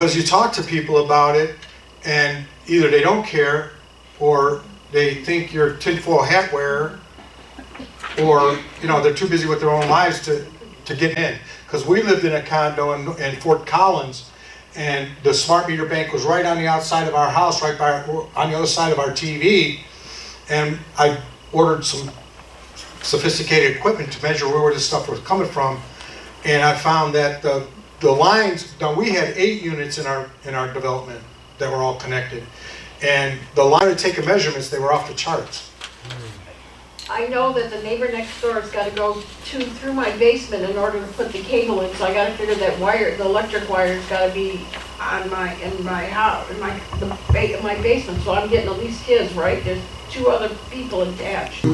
Because you talk to people about it, and either they don't care, or they think you're a tinfoil hat wearer, or they're too busy with their own lives to get in. Because we lived in a condo in Fort Collins, and the smart meter bank was right on the outside of our house, right on the other side of our TV, and I ordered some sophisticated equipment to measure where this stuff was coming from, and I found that the lines, now we had 8 units in our development that were all connected, and the line of taking measurements, they were off the charts. I know that the neighbor next door has got to go through my basement in order to put the cable in, so I got to figure that wire, the electric wire's got to be in my house, in my basement. So I'm getting at least his, right? There's 2 other people attached.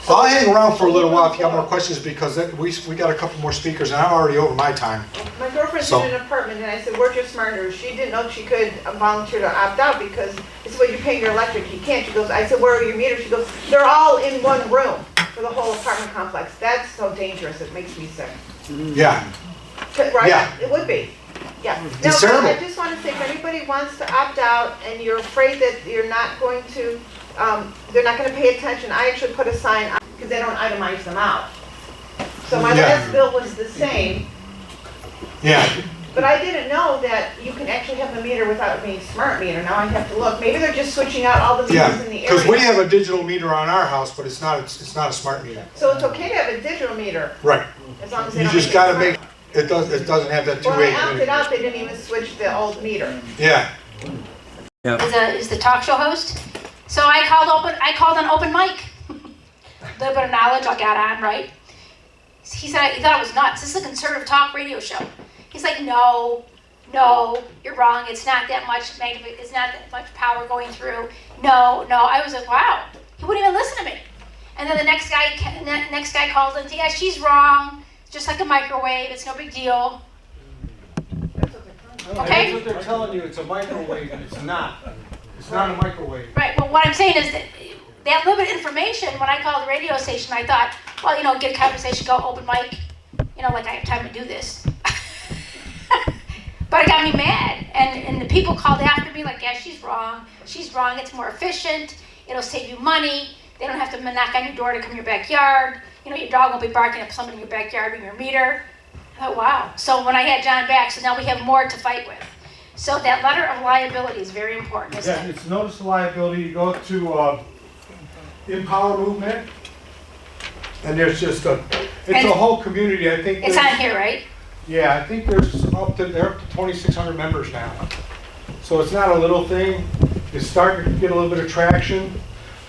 So I'll hang around for a little while if you have more questions, because we got a couple more speakers, and I'm already over my time. My girlfriend's in an apartment, and I said, "Where's your smart meter?" She didn't know she could volunteer to opt out because I said, "Well, you're paying your electric, you can't." She goes, I said, "Where are your meters?" She goes, "They're all in one room for the whole apartment complex." That's so dangerous, it makes me sick. Yeah. Right? Yeah. It would be. Yeah. It's Now, terrible. I just want to say, if anybody wants to opt out and you're afraid that you're not going to, they're not going to pay attention, I actually put a sign on because they don't itemize them out. So my last bill was the same. Yeah. But I didn't know that you can actually have the meter without it being smart meter. Now I have to look. Maybe they're just switching out all the meters in the area. Because we have a digital meter on our house, but it's not a smart meter. So it's okay to have a digital meter. Right. As long as they You don't just make got to smart. make it doesn't have that When two-way. I opted out, they didn't even switch the old meter. Yeah. Is the talk show host. So I called on open mic. A little bit of knowledge I got on, right? He said he thought I was nuts. This is a conservative talk radio show. He's like, no, you're wrong. It's not that much. It's not that much power going through. No. I was like, wow. He wouldn't even listen to me. And then the next guy calls and says, yeah, she's wrong. It's just like a microwave. It's no big deal. Okay. That's what they're telling you. It's a microwave, and it's not. It's not a microwave. Right. Well, what I'm saying is that little bit of information. When I called the radio station, I thought, well, get a conversation, go open mic. Like I have time to do this. But it got me mad, and the people called after me like, yeah, she's wrong. It's more efficient. It'll save you money. They don't have to knock on your door to come to your backyard. Your dog won't be barking at somebody in your backyard with your meter. I thought, wow. So when I had John back, so now we have more to fight with. So that letter of liability is very important, isn't it? It's notice of liability. You go to Empower Movement, and there's just a whole community. I think It's on here, right? Yeah, I think they're up to 2,600 members now. So it's not a little thing. It's starting to get a little bit of traction,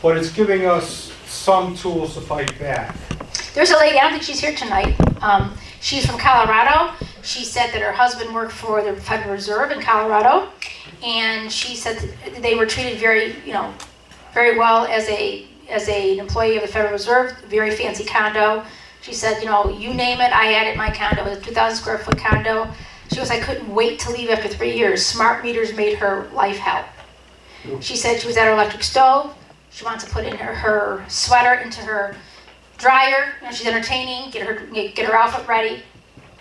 but it's giving us some tools to fight back. There's a lady, I don't think she's here tonight. She's from Colorado. She said that her husband worked for the Federal Reserve in Colorado, and she said that they were treated very well as an employee of the Federal Reserve, very fancy condo. She said, you name it, I had it in my condo. It was a 2,000 square foot condo. She goes, I couldn't wait to leave after 3 years. Smart meters made her life hell. She said she was at her electric stove. She wants to put in her sweater into her dryer. She's entertaining, get her outfit ready.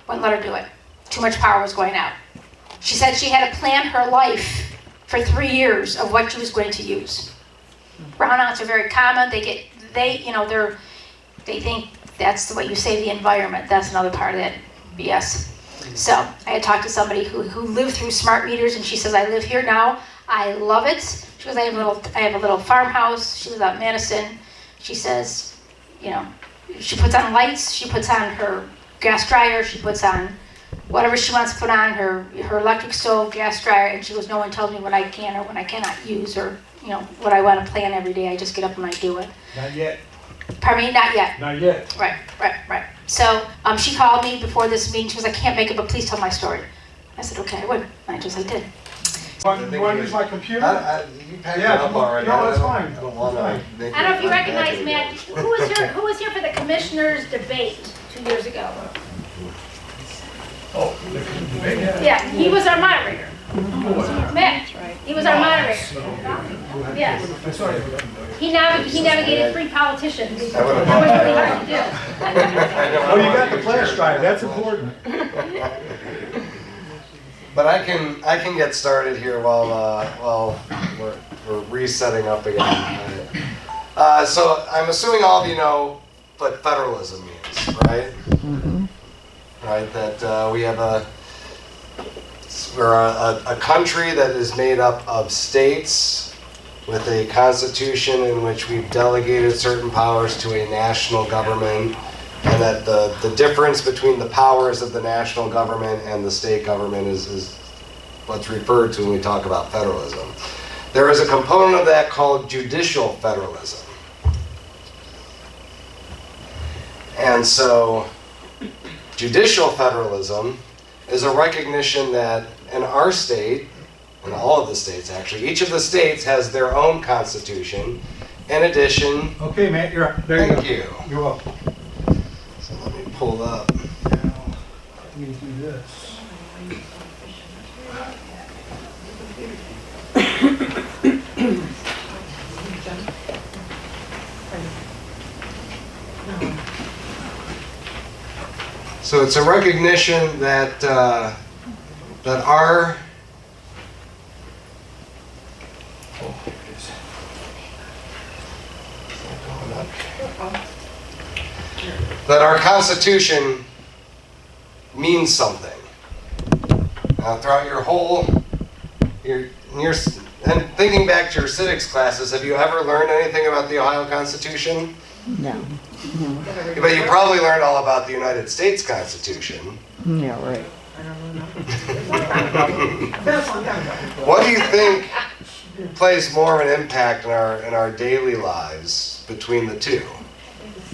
Wouldn't let her do it. Too much power was going out. She said she had to plan her life for 3 years of what she was going to use. Brownouts are very common. They think that's the way you save the environment. That's another part of that BS. So I had talked to somebody who lived through smart meters, and she says, I live here now. I love it. She goes, I have a little farmhouse. She lives out in Madison. She says, she puts on lights. She puts on her gas dryer. She puts on whatever she wants to put on, her electric stove, gas dryer, and she goes, no one tells me what I can or what I cannot use, or what I want to plan every day. I just get up and I do it. Not yet. Pardon me? Not yet. Not yet. Right. So she called me before this meeting. She goes, I can't make it, but please tell my story. I said, okay, I would. I did. You want to use my computer? You packed it up already. No, that's fine. I don't want to I don't know if you recognize Matt. Who was here for the commissioners' debate 2 years ago? Oh, Yeah, he was our moderator. Matt, he was our moderator. Yes. He navigated 3 politicians. That was really hard to do. Oh, you got the flash drive. That's important. But I can get started here while we're resetting up again. So I'm assuming all of you know what federalism means, right? Mm-hmm. Right. That we're a country that is made up of states with a constitution in which we've delegated certain powers to a national government, and that the difference between the powers of the national government and the state government is what's referred to when we talk about federalism. There is a component of that called judicial federalism. And so judicial federalism is a recognition that in our state, in all of the states actually, each of the states has their own constitution. In addition, Okay, Matt, you're up. There you go. thank you. You're welcome. So let me pull up. Now, let me do this. So it's a recognition that that our that our Constitution means something. Now, throughout your whole and thinking back to your civics classes, have you ever learned anything about the Ohio Constitution? No. But you probably learned all about the United States Constitution. Yeah, right. What do you think plays more of an impact in our daily lives between the two?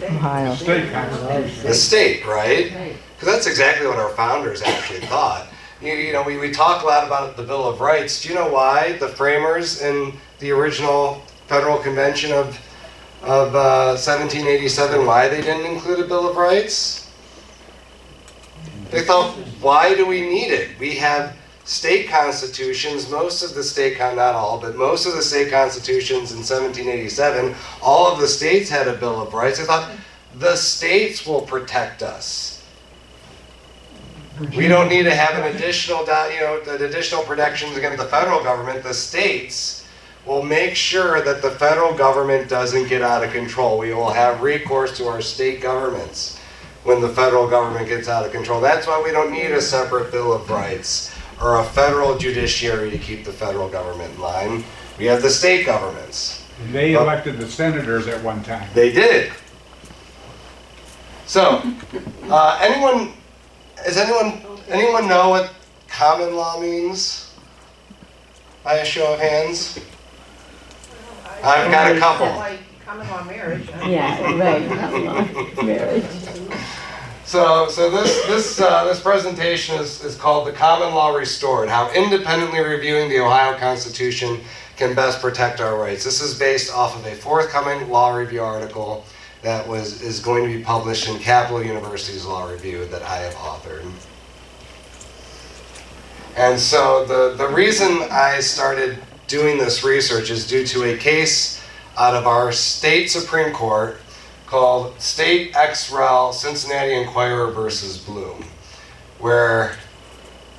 Ohio. State Constitution. The state, right? Because that's exactly what our founders actually thought. You know, we talk a lot about the Bill of Rights. Do you know why the framers in the original Federal Convention of 1787, why they didn't include a Bill of Rights? They thought, why do we need it? We have state constitutions, most of the state, not all, but most of the state constitutions in 1787, all of the states had a Bill of Rights. They thought, the states will protect us. We don't need to have an additional, additional protections against the federal government. The states will make sure that the federal government doesn't get out of control. We will have recourse to our state governments when the federal government gets out of control. That's why we don't need a separate Bill of Rights or a federal judiciary to keep the federal government in line. We have the state governments. They elected the senators at one time. They did. So, anyone know what common law means? By a show of hands. I've got a couple. Like common law marriage. Yeah, right. Marriage. So this presentation is called "The Common Law Restored: How Independently Reviewing the Ohio Constitution Can Best Protect Our Rights." This is based off of a forthcoming law review article that is going to be published in Capital University's Law Review that I have authored. And so the reason I started doing this research is due to a case out of our state Supreme Court called State Ex Rel Cincinnati Enquirer versus Bloom, where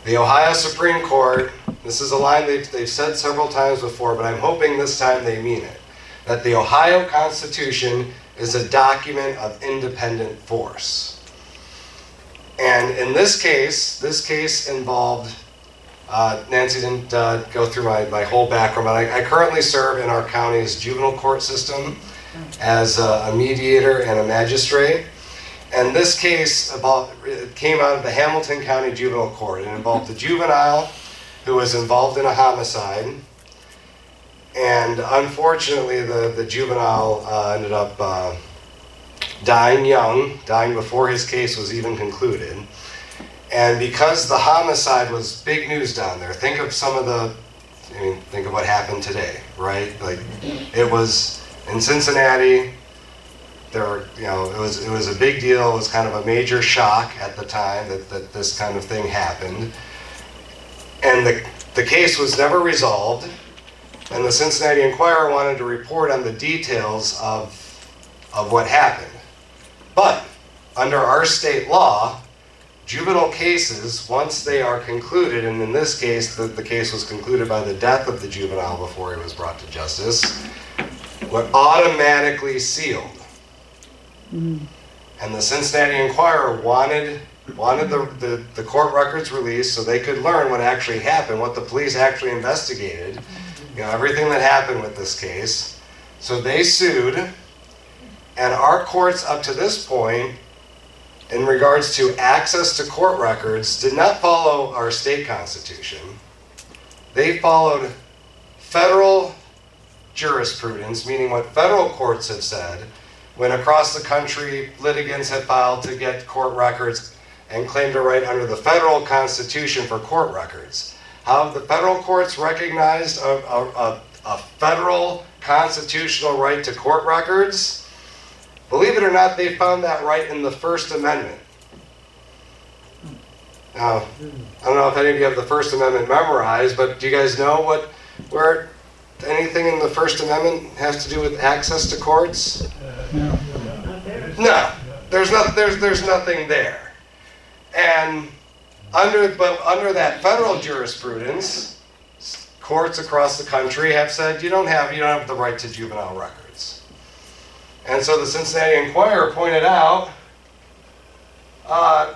the Ohio Supreme Court, this is a line they've said several times before, but I'm hoping this time they mean it, that the Ohio Constitution is a document of independent force. And in this case involved, Nancy didn't go through my whole background, but I currently serve in our county's juvenile court system as a mediator and a magistrate. And this case came out of the Hamilton County Juvenile Court. It involved a juvenile who was involved in a homicide. And unfortunately, the juvenile ended up dying young, dying before his case was even concluded. And because the homicide was big news down there, think of think of what happened today, right? Like, it was in Cincinnati. It was a big deal. It was kind of a major shock at the time that this kind of thing happened. And the case was never resolved. And the Cincinnati Enquirer wanted to report on the details of what happened. But under our state law, juvenile cases, once they are concluded, and in this case, the case was concluded by the death of the juvenile before he was brought to justice, were automatically sealed. And the Cincinnati Enquirer wanted the court records released so they could learn what actually happened, what the police actually investigated, everything that happened with this case. So they sued, and our courts up to this point, in regards to access to court records, did not follow our state constitution. They followed federal jurisprudence, meaning what federal courts have said, when across the country litigants have filed to get court records and claimed a right under the federal constitution for court records. How have the federal courts recognized a federal constitutional right to court records? Believe it or not, they found that right in the First Amendment. Now, I don't know if any of you have the First Amendment memorized, but do you guys know where anything in the First Amendment has to do with access to courts? No, there's nothing there. And under that federal jurisprudence, courts across the country have said you don't have the right to juvenile records. And so the Cincinnati Enquirer pointed out,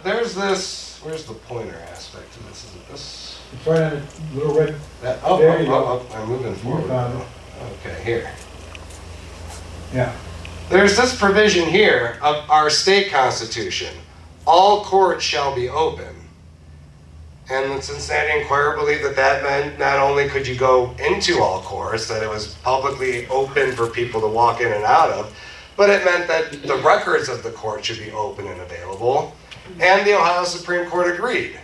there's this, where's the pointer aspect to this? Is it this? It's right on the little red. I'm moving forward. Okay, here. Yeah. There's this provision here of our state constitution. All courts shall be open. And the Cincinnati Enquirer believed that meant not only could you go into all courts, that it was publicly open for people to walk in and out of, but it meant that the records of the court should be open and available. And the Ohio Supreme Court agreed.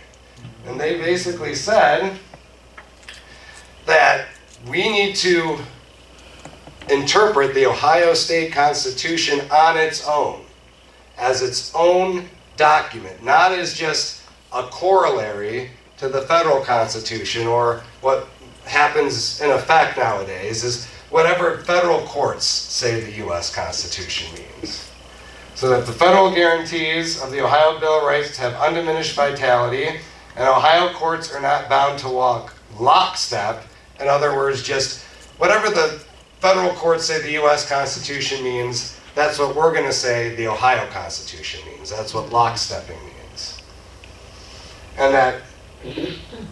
And they basically said that we need to interpret the Ohio State Constitution on its own, as its own document, not as just a corollary to the federal Constitution, or what happens in effect nowadays is whatever federal courts say the U.S. Constitution means. So that the federal guarantees of the Ohio Bill of Rights have undiminished vitality, and Ohio courts are not bound to walk lockstep. In other words, just whatever the federal courts say the U.S. Constitution means, that's what we're going to say the Ohio Constitution means. That's what lockstepping means. And that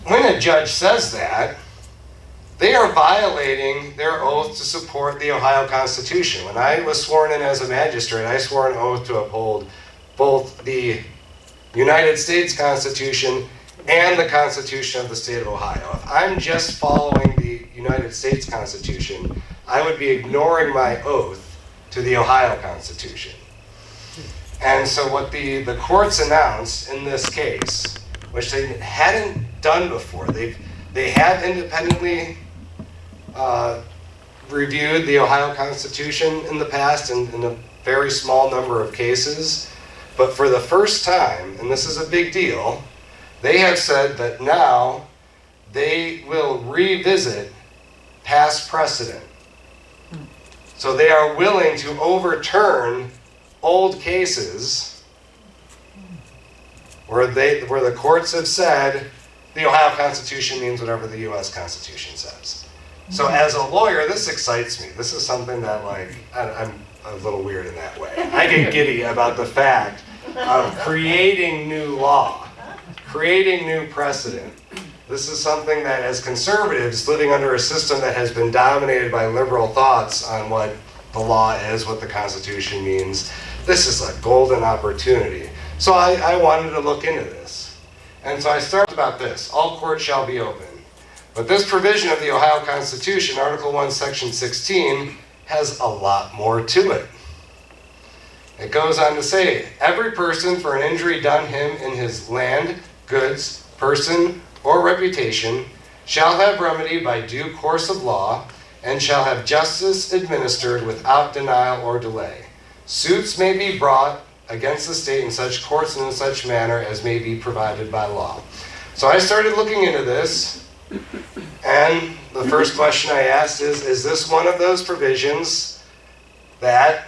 when a judge says that, they are violating their oath to support the Ohio Constitution. When I was sworn in as a magistrate, I swore an oath to uphold both the United States Constitution and the Constitution of the state of Ohio. If I'm just following the United States Constitution, I would be ignoring my oath to the Ohio Constitution. And so what the courts announced in this case, which they hadn't done before, they have independently reviewed the Ohio Constitution in the past in a very small number of cases, but for the first time, and this is a big deal, they have said that now they will revisit past precedent. So they are willing to overturn old cases where the courts have said the Ohio Constitution means whatever the U.S. Constitution says. So as a lawyer, this excites me. This is something that, I'm a little weird in that way. I get giddy about the fact of creating new law, creating new precedent. This is something that, as conservatives living under a system that has been dominated by liberal thoughts on what the law is, what the Constitution means, this is a golden opportunity. So I wanted to look into this. And so I started about this: all courts shall be open. But this provision of the Ohio Constitution, Article 1, Section 16, has a lot more to it. It goes on to say, every person for an injury done him in his land, goods, person, or reputation shall have remedy by due course of law, and shall have justice administered without denial or delay. Suits may be brought against the state in such courts and in such manner as may be provided by law. So I started looking into this, and the first question I asked is this one of those provisions that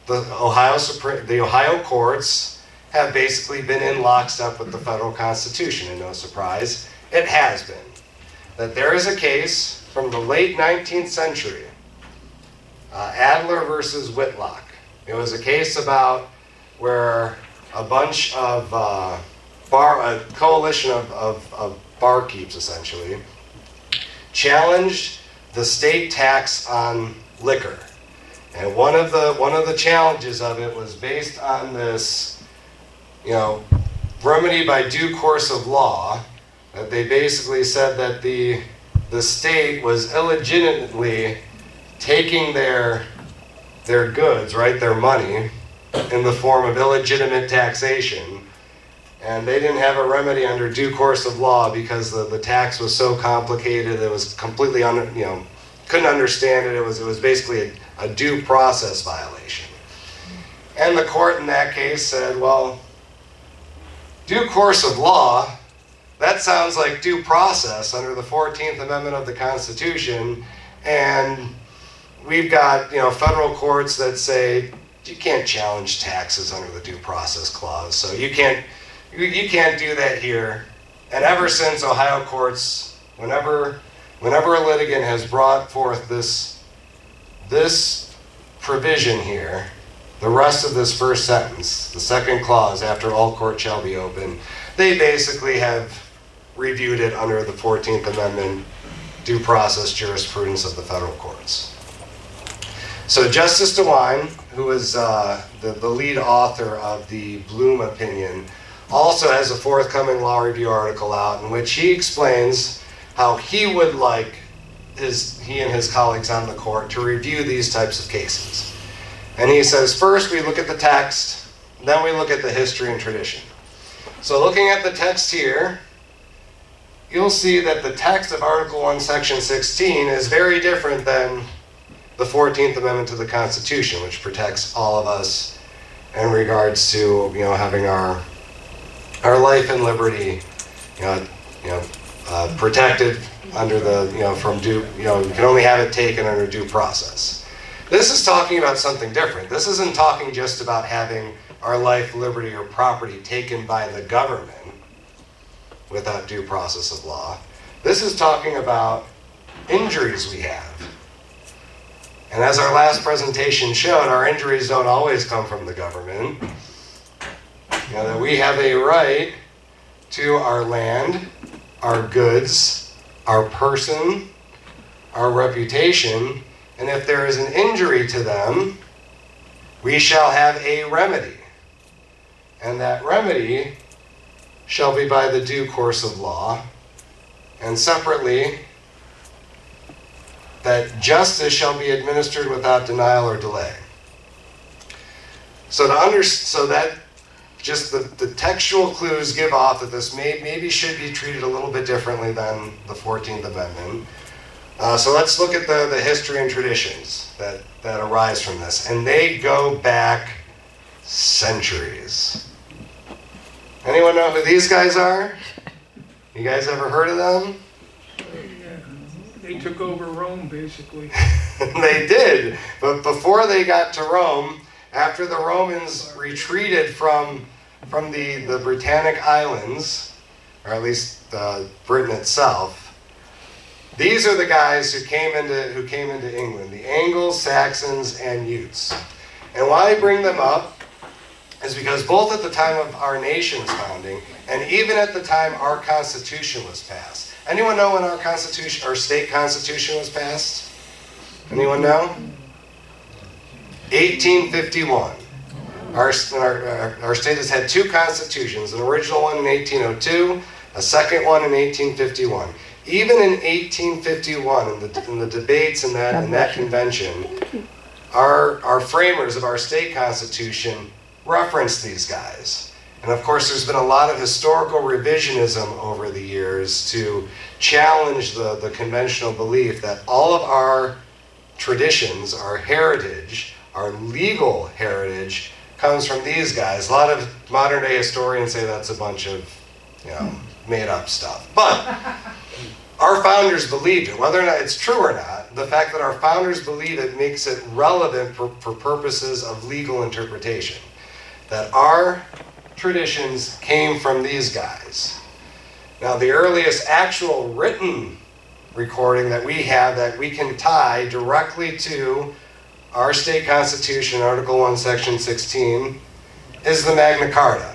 the Ohio courts have basically been in lockstep with the federal Constitution, and no surprise, it has been. That there is a case from the late 19th century, Adler versus Whitlock. It was a case about where a bunch of a coalition of barkeeps, essentially, challenged the state tax on liquor. And one of the challenges of it was based on this, remedy by due course of law, that they basically said that the state was illegitimately taking their goods, right, their money, in the form of illegitimate taxation, and they didn't have a remedy under due course of law because the tax was so complicated. It was completely couldn't understand it. It was basically a due process violation. And the court in that case said, well, due course of law, that sounds like due process under the 14th Amendment of the Constitution, and we've got federal courts that say you can't challenge taxes under the due process clause, so you can't do that here. And ever since, Ohio courts, whenever a litigant has brought forth this provision here, the rest of this first sentence, the second clause, after all court shall be open, they basically have reviewed it under the 14th Amendment due process jurisprudence of the federal courts. So Justice DeWine, who is the lead author of the Bloom opinion, also has a forthcoming law review article out in which he explains how he would like he and his colleagues on the court to review these types of cases. And he says, first we look at the text, then we look at the history and tradition. So looking at the text here, you'll see that the text of Article 1, Section 16 is very different than the 14th Amendment to the Constitution, which protects all of us in regards to having our life and liberty protected under the from due you can only have it taken under due process. This is talking about something different. This isn't talking just about having our life, liberty, or property taken by the government without due process of law. This is talking about injuries we have. And as our last presentation showed, our injuries don't always come from the government. That we have a right to our land, our goods, our person, our reputation, and if there is an injury to them, we shall have a remedy. And that remedy shall be by the due course of law, and separately, that justice shall be administered without denial or delay. So that just the textual clues give off that this maybe should be treated a little bit differently than the 14th Amendment. So let's look at the history and traditions that arise from this. And they go back centuries. Anyone know who these guys are? You guys ever heard of them? They took over Rome, basically. They did. But before they got to Rome, after the Romans retreated from the Britannic Islands, or at least Britain itself, these are the guys who came into England, the Angles, Saxons, and Utes. And why I bring them up is because both at the time of our nation's founding and even at the time our Constitution was passed. Anyone know when our state constitution was passed? Anyone know? 1851. Our state has had two constitutions, an original one in 1802, a second one in 1851. Even in 1851, in the debates in that convention, our framers of our state constitution referenced these guys. And of course, there's been a lot of historical revisionism over the years to challenge the conventional belief that all of our traditions, our heritage, our legal heritage, comes from these guys. A lot of modern day historians say that's a bunch of, made up stuff. But our founders believed it. Whether or not it's true or not, the fact that our founders believe it makes it relevant for purposes of legal interpretation. That our traditions came from these guys. Now, the earliest actual written recording that we have that we can tie directly to our state constitution, Article 1, Section 16, is the Magna Carta.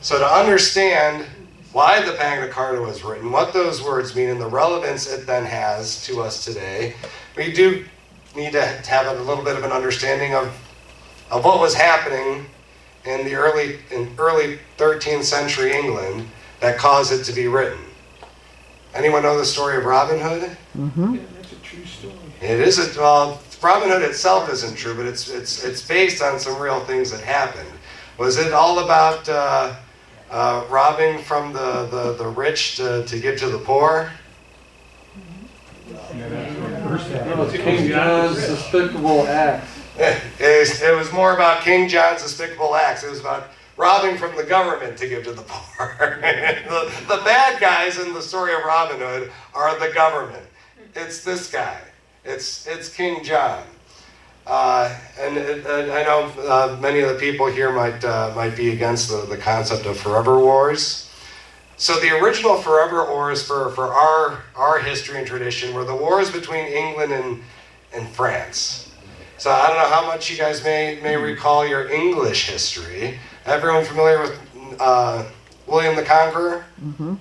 So to understand why the Magna Carta was written, what those words mean, and the relevance it then has to us today, we do need to have a little bit of an understanding of what was happening in the early 13th century England that caused it to be written. Anyone know the story of Robin Hood? Mm-hmm. Yeah, that's a true story. It is well, Robin Hood itself isn't true, but it's based on some real things that happened. Was it all about robbing from the rich to give to the poor? No, it's King John's despicable acts. It was more about King John's despicable acts. It was about robbing from the government to give to the poor. the bad guys in the story of Robin Hood are the government. It's this guy. It's King John. And I know many of the people here might be against the concept of forever wars. So the original forever wars for our history and tradition were the wars between England and France. So I don't know how much you guys may recall your English history. Everyone familiar with William the Conqueror? Mm-hmm.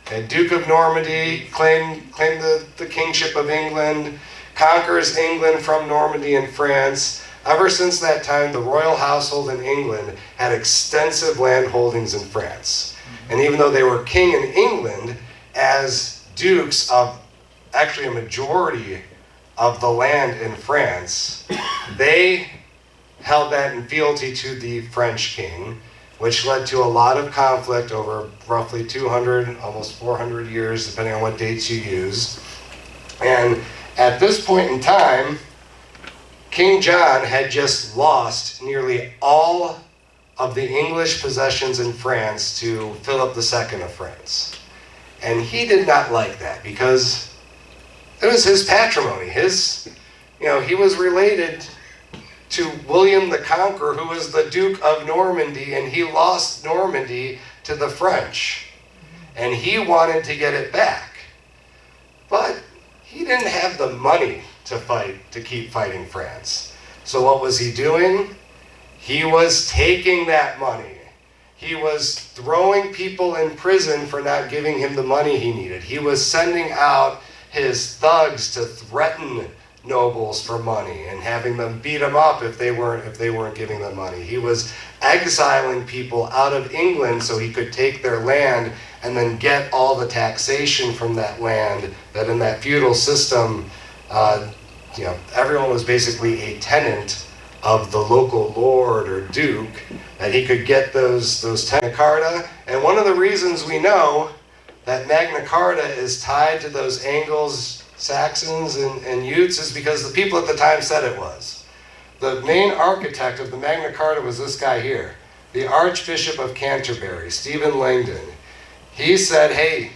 Okay, Duke of Normandy, claimed the kingship of England, conquers England from Normandy and France. Ever since that time, the royal household in England had extensive land holdings in France. And even though they were king in England, as dukes of actually a majority of the land in France, they held that in fealty to the French king, which led to a lot of conflict over roughly 200, almost 400 years, depending on what dates you use. And at this point in time, King John had just lost nearly all of the English possessions in France to Philip II of France. And he did not like that because it was his patrimony. He was related to William the Conqueror, who was the Duke of Normandy, and he lost Normandy to the French. And he wanted to get it back. But he didn't have the money to keep fighting France. So what was he doing? He was taking that money. He was throwing people in prison for not giving him the money he needed. He was sending out his thugs to threaten nobles for money and having them beat them up if they weren't giving them money. He was exiling people out of England so he could take their land and then get all the taxation from that land. That in that feudal system, everyone was basically a tenant of the local lord or duke, that he could get those Magna Carta. And one of the reasons we know that Magna Carta is tied to those Angles, Saxons, and Utes is because the people at the time said it was. The main architect of the Magna Carta was this guy here, the Archbishop of Canterbury, Stephen Langton. He said, hey,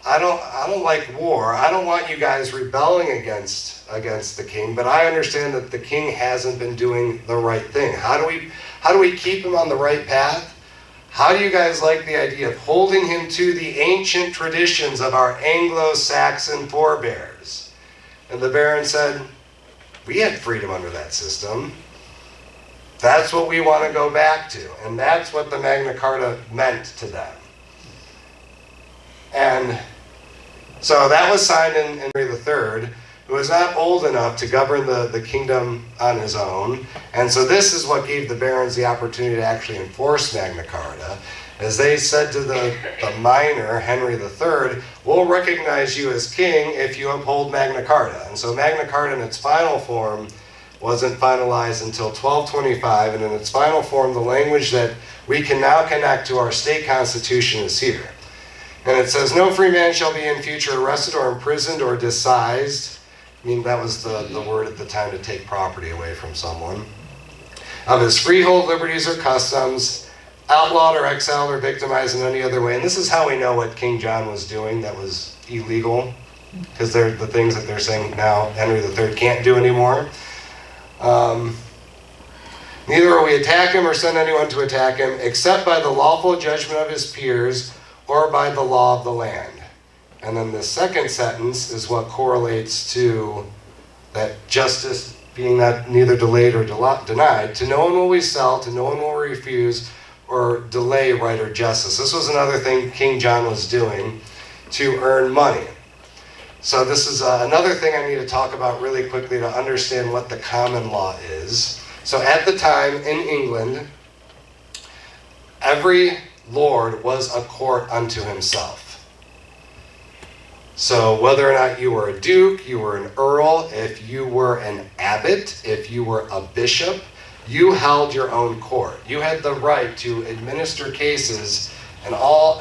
I don't like war. I don't want you guys rebelling against the king, but I understand that the king hasn't been doing the right thing. How do we keep him on the right path? How do you guys like the idea of holding him to the ancient traditions of our Anglo-Saxon forebears? And the Baron said, we had freedom under that system. That's what we want to go back to. And that's what the Magna Carta meant to them. And so that was signed in Henry III, who was not old enough to govern the kingdom on his own. And so this is what gave the barons the opportunity to actually enforce Magna Carta, as they said to the minor, Henry III, we'll recognize you as king if you uphold Magna Carta. And so Magna Carta in its final form wasn't finalized until 1225, and in its final form, the language that we can now connect to our state constitution is here. And it says, no free man shall be in future arrested or imprisoned or disseized. I mean, that was the word at the time to take property away from someone. Of his freehold, liberties, or customs, outlawed or exiled or victimized in any other way. And this is how we know what King John was doing that was illegal, because they're the things that they're saying now Henry III can't do anymore. Neither will we attack him or send anyone to attack him, except by the lawful judgment of his peers or by the law of the land. And then the second sentence is what correlates to that justice being not neither delayed or denied. To no one will we sell, to no one will we refuse or delay right or justice. This was another thing King John was doing to earn money. So this is another thing I need to talk about really quickly to understand what the common law is. So at the time in England, every lord was a court unto himself. So whether or not you were a duke, you were an earl, if you were an abbot, if you were a bishop, you held your own court. You had the right to administer cases and all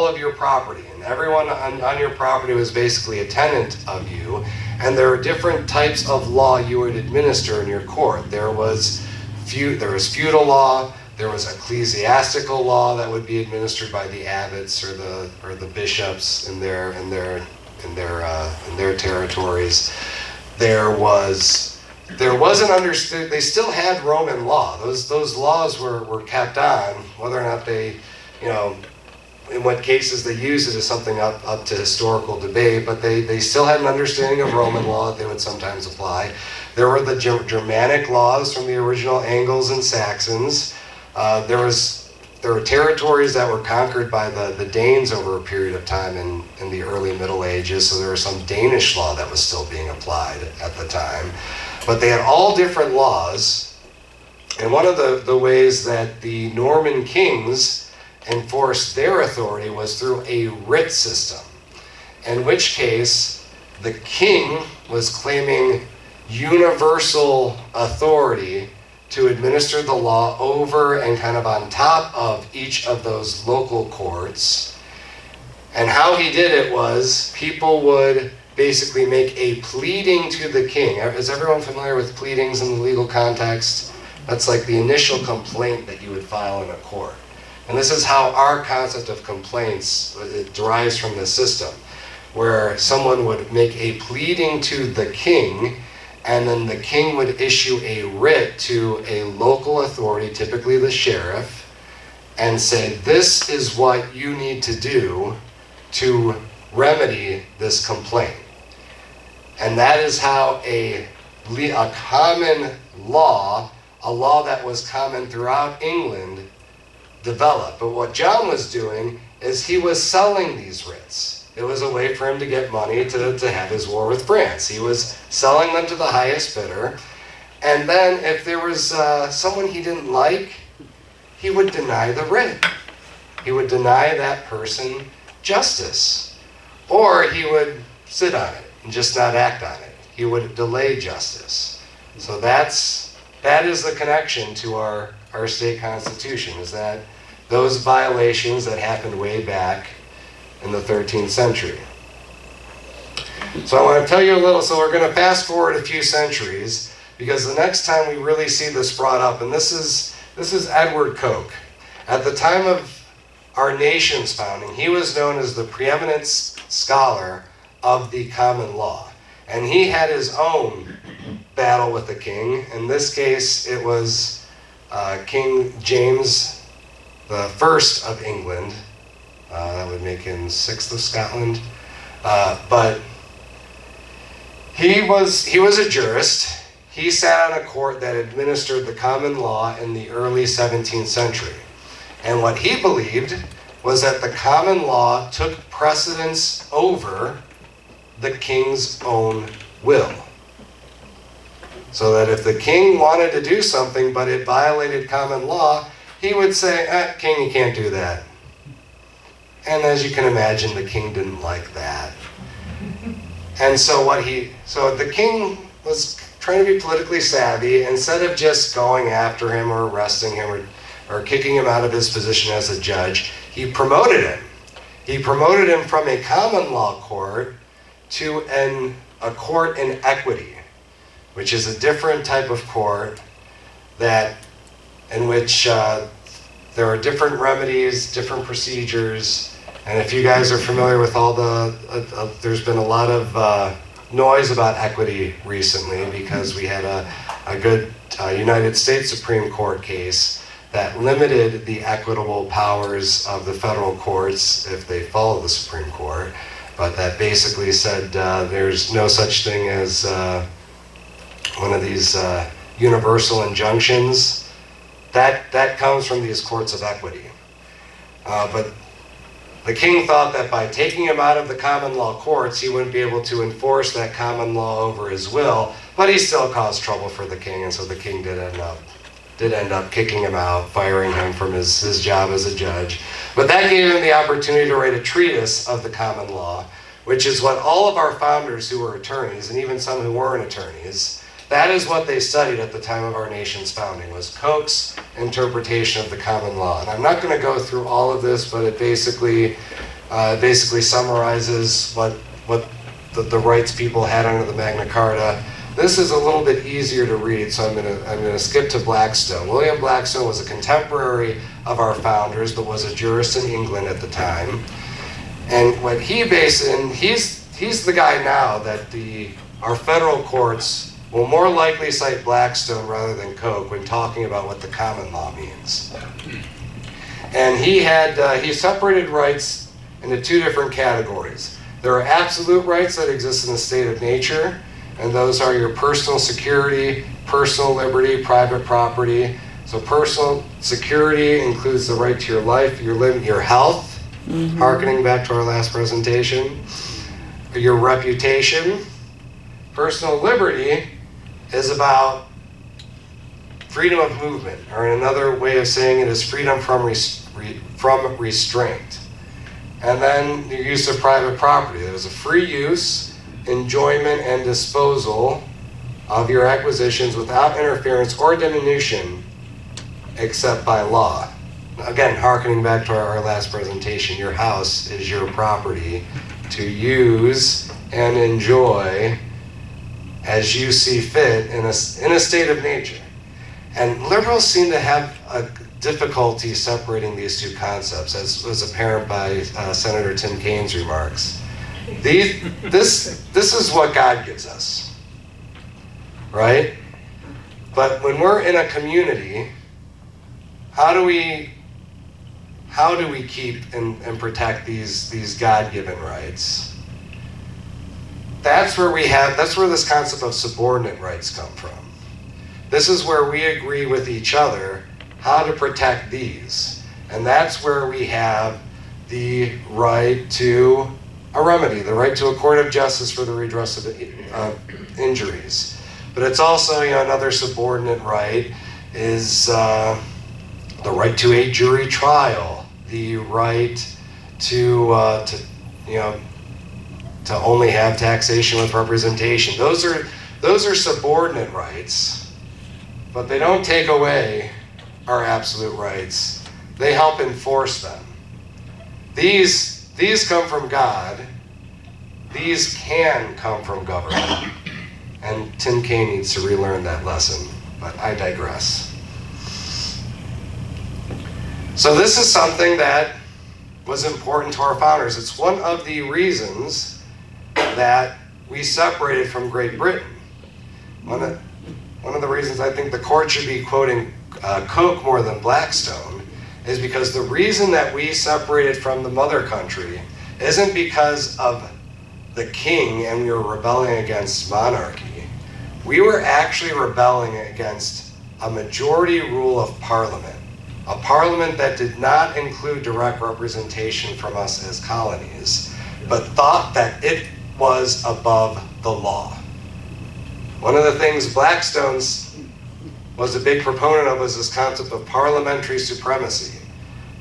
of your property. And everyone on your property was basically a tenant of you. And there are different types of law you would administer in your court. There was feudal law, there was ecclesiastical law that would be administered by the abbots or the bishops in their territories. They still had Roman law. Those laws were kept on. Whether or not they, in what cases they used it is something up to historical debate, but they still had an understanding of Roman law that they would sometimes apply. There were the Germanic laws from the original Angles and Saxons. There were territories that were conquered by the Danes over a period of time in the early Middle Ages, so there was some Danish law that was still being applied at the time. But they had all different laws, and one of the ways that the Norman kings enforced their authority was through a writ system, in which case the king was claiming universal authority to administer the law over and kind of on top of each of those local courts. And how he did it was people would basically make a pleading to the king. Is everyone familiar with pleadings in the legal context? That's like the initial complaint that you would file in a court. And this is how our concept of complaints, it derives from this system, where someone would make a pleading to the king, and then the king would issue a writ to a local authority, typically the sheriff, and say, this is what you need to do to remedy this complaint. And that is how a common law, a law that was common throughout England, developed. But what John was doing is he was selling these writs. It was a way for him to get money to have his war with France. He was selling them to the highest bidder. And then if there was someone he didn't like, he would deny the writ. He would deny that person justice. Or he would sit on it and just not act on it. He would delay justice. So that is the connection to our state constitution, is that those violations that happened way back in the 13th century. So I want to tell you a little, so we're going to fast forward a few centuries, because the next time we really see this brought up, and this is Edward Coke. At the time of our nation's founding, he was known as the preeminent scholar of the common law. And he had his own battle with the king. In this case, it was King James the First of England. That would make him 6th of Scotland. But he was a jurist. He sat on a court that administered the common law in the early 17th century. And what he believed was that the common law took precedence over the king's own will. So that if the king wanted to do something but it violated common law, he would say, king, you can't do that. And as you can imagine, the king didn't like that. And so the king was trying to be politically savvy. Instead of just going after him or arresting him or kicking him out of his position as a judge, he promoted him. He promoted him from a common law court to a court in equity, which is a different type of court in which there are different remedies, different procedures. And if you guys are familiar with all there's been a lot of noise about equity recently because we had a good United States Supreme Court case that limited the equitable powers of the federal courts if they follow the Supreme Court, but that basically said there's no such thing as one of these universal injunctions. That comes from these courts of equity. But the king thought that by taking him out of the common law courts, he wouldn't be able to enforce that common law over his will, but he still caused trouble for the king, and so the king did end up kicking him out, firing him from his job as a judge. But that gave him the opportunity to write a treatise of the common law, which is what all of our founders who were attorneys, and even some who weren't attorneys, that is what they studied at the time of our nation's founding, was Coke's interpretation of the common law. And I'm not going to go through all of this, but it basically summarizes what the rights people had under the Magna Carta. This is a little bit easier to read, so I'm going to skip to Blackstone. William Blackstone was a contemporary of our founders, but was a jurist in England at the time. And what he based, and he's the guy now that our federal courts will more likely cite Blackstone rather than Coke when talking about what the common law means. And he separated rights into two different categories. There are absolute rights that exist in the state of nature, and those are your personal security, personal liberty, private property. So personal security includes the right to your life, your health, hearkening back to our last presentation, your reputation. Personal liberty is about freedom of movement, or another way of saying it is freedom from restraint. And then the use of private property. There's a free use, enjoyment, and disposal of your acquisitions without interference or diminution except by law. Again, hearkening back to our last presentation, your house is your property to use and enjoy as you see fit in a state of nature. And liberals seem to have a difficulty separating these two concepts, as was apparent by Senator Tim Kaine's remarks. This is what God gives us, right? But when we're in a community, how do we keep and protect these God-given rights? That's where this concept of subordinate rights come from. This is where we agree with each other how to protect these. And that's where we have the right to a remedy, the right to a court of justice for the redress of injuries. But it's also, another subordinate right is the right to a jury trial, the right to only have taxation with representation. Those are subordinate rights, but they don't take away our absolute rights. They help enforce them. These come from God. These can come from government. And Tim Kaine needs to relearn that lesson, but I digress. So this is something that was important to our founders. It's one of the reasons that we separated from Great Britain. One of the reasons I think the court should be quoting Coke more than Blackstone is because the reason that we separated from the mother country isn't because of the king and we were rebelling against monarchy. We were actually rebelling against a majority rule of parliament, a parliament that did not include direct representation from us as colonies, but thought that it was above the law. One of the things Blackstone was a big proponent of was this concept of parliamentary supremacy,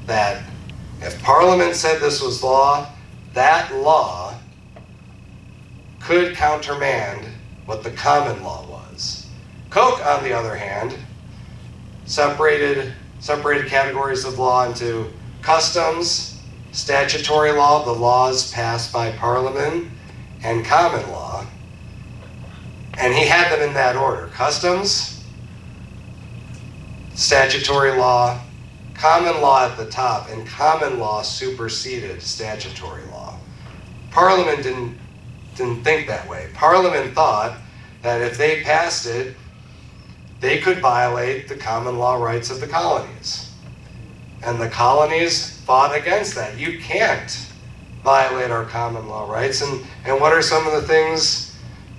that if Parliament said this was law, that law could countermand what the common law was. Coke, on the other hand, separated categories of law into customs, statutory law, the laws passed by Parliament, and common law. And he had them in that order: customs, statutory law, common law at the top, and common law superseded statutory law. Parliament didn't think that way. Parliament thought that if they passed it, they could violate the common law rights of the colonies. And the colonies fought against that. You can't violate our common law rights. And what are some of the things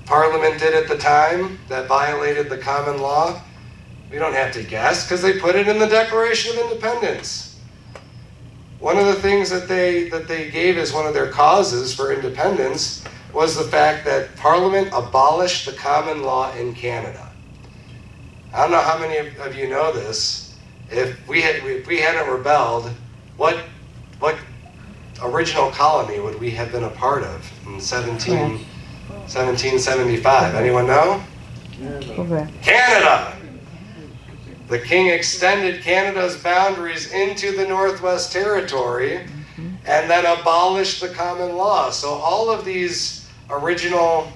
Parliament did at the time that violated the common law? We don't have to guess, because they put it in the Declaration of Independence. One of the things that they gave as one of their causes for independence was the fact that Parliament abolished the common law in Canada. I don't know how many of you know this. If we hadn't rebelled, what original colony would we have been a part of in 1775? Anyone know? Okay. Canada! The king extended Canada's boundaries into the Northwest Territory and then abolished the common law. So all of these original,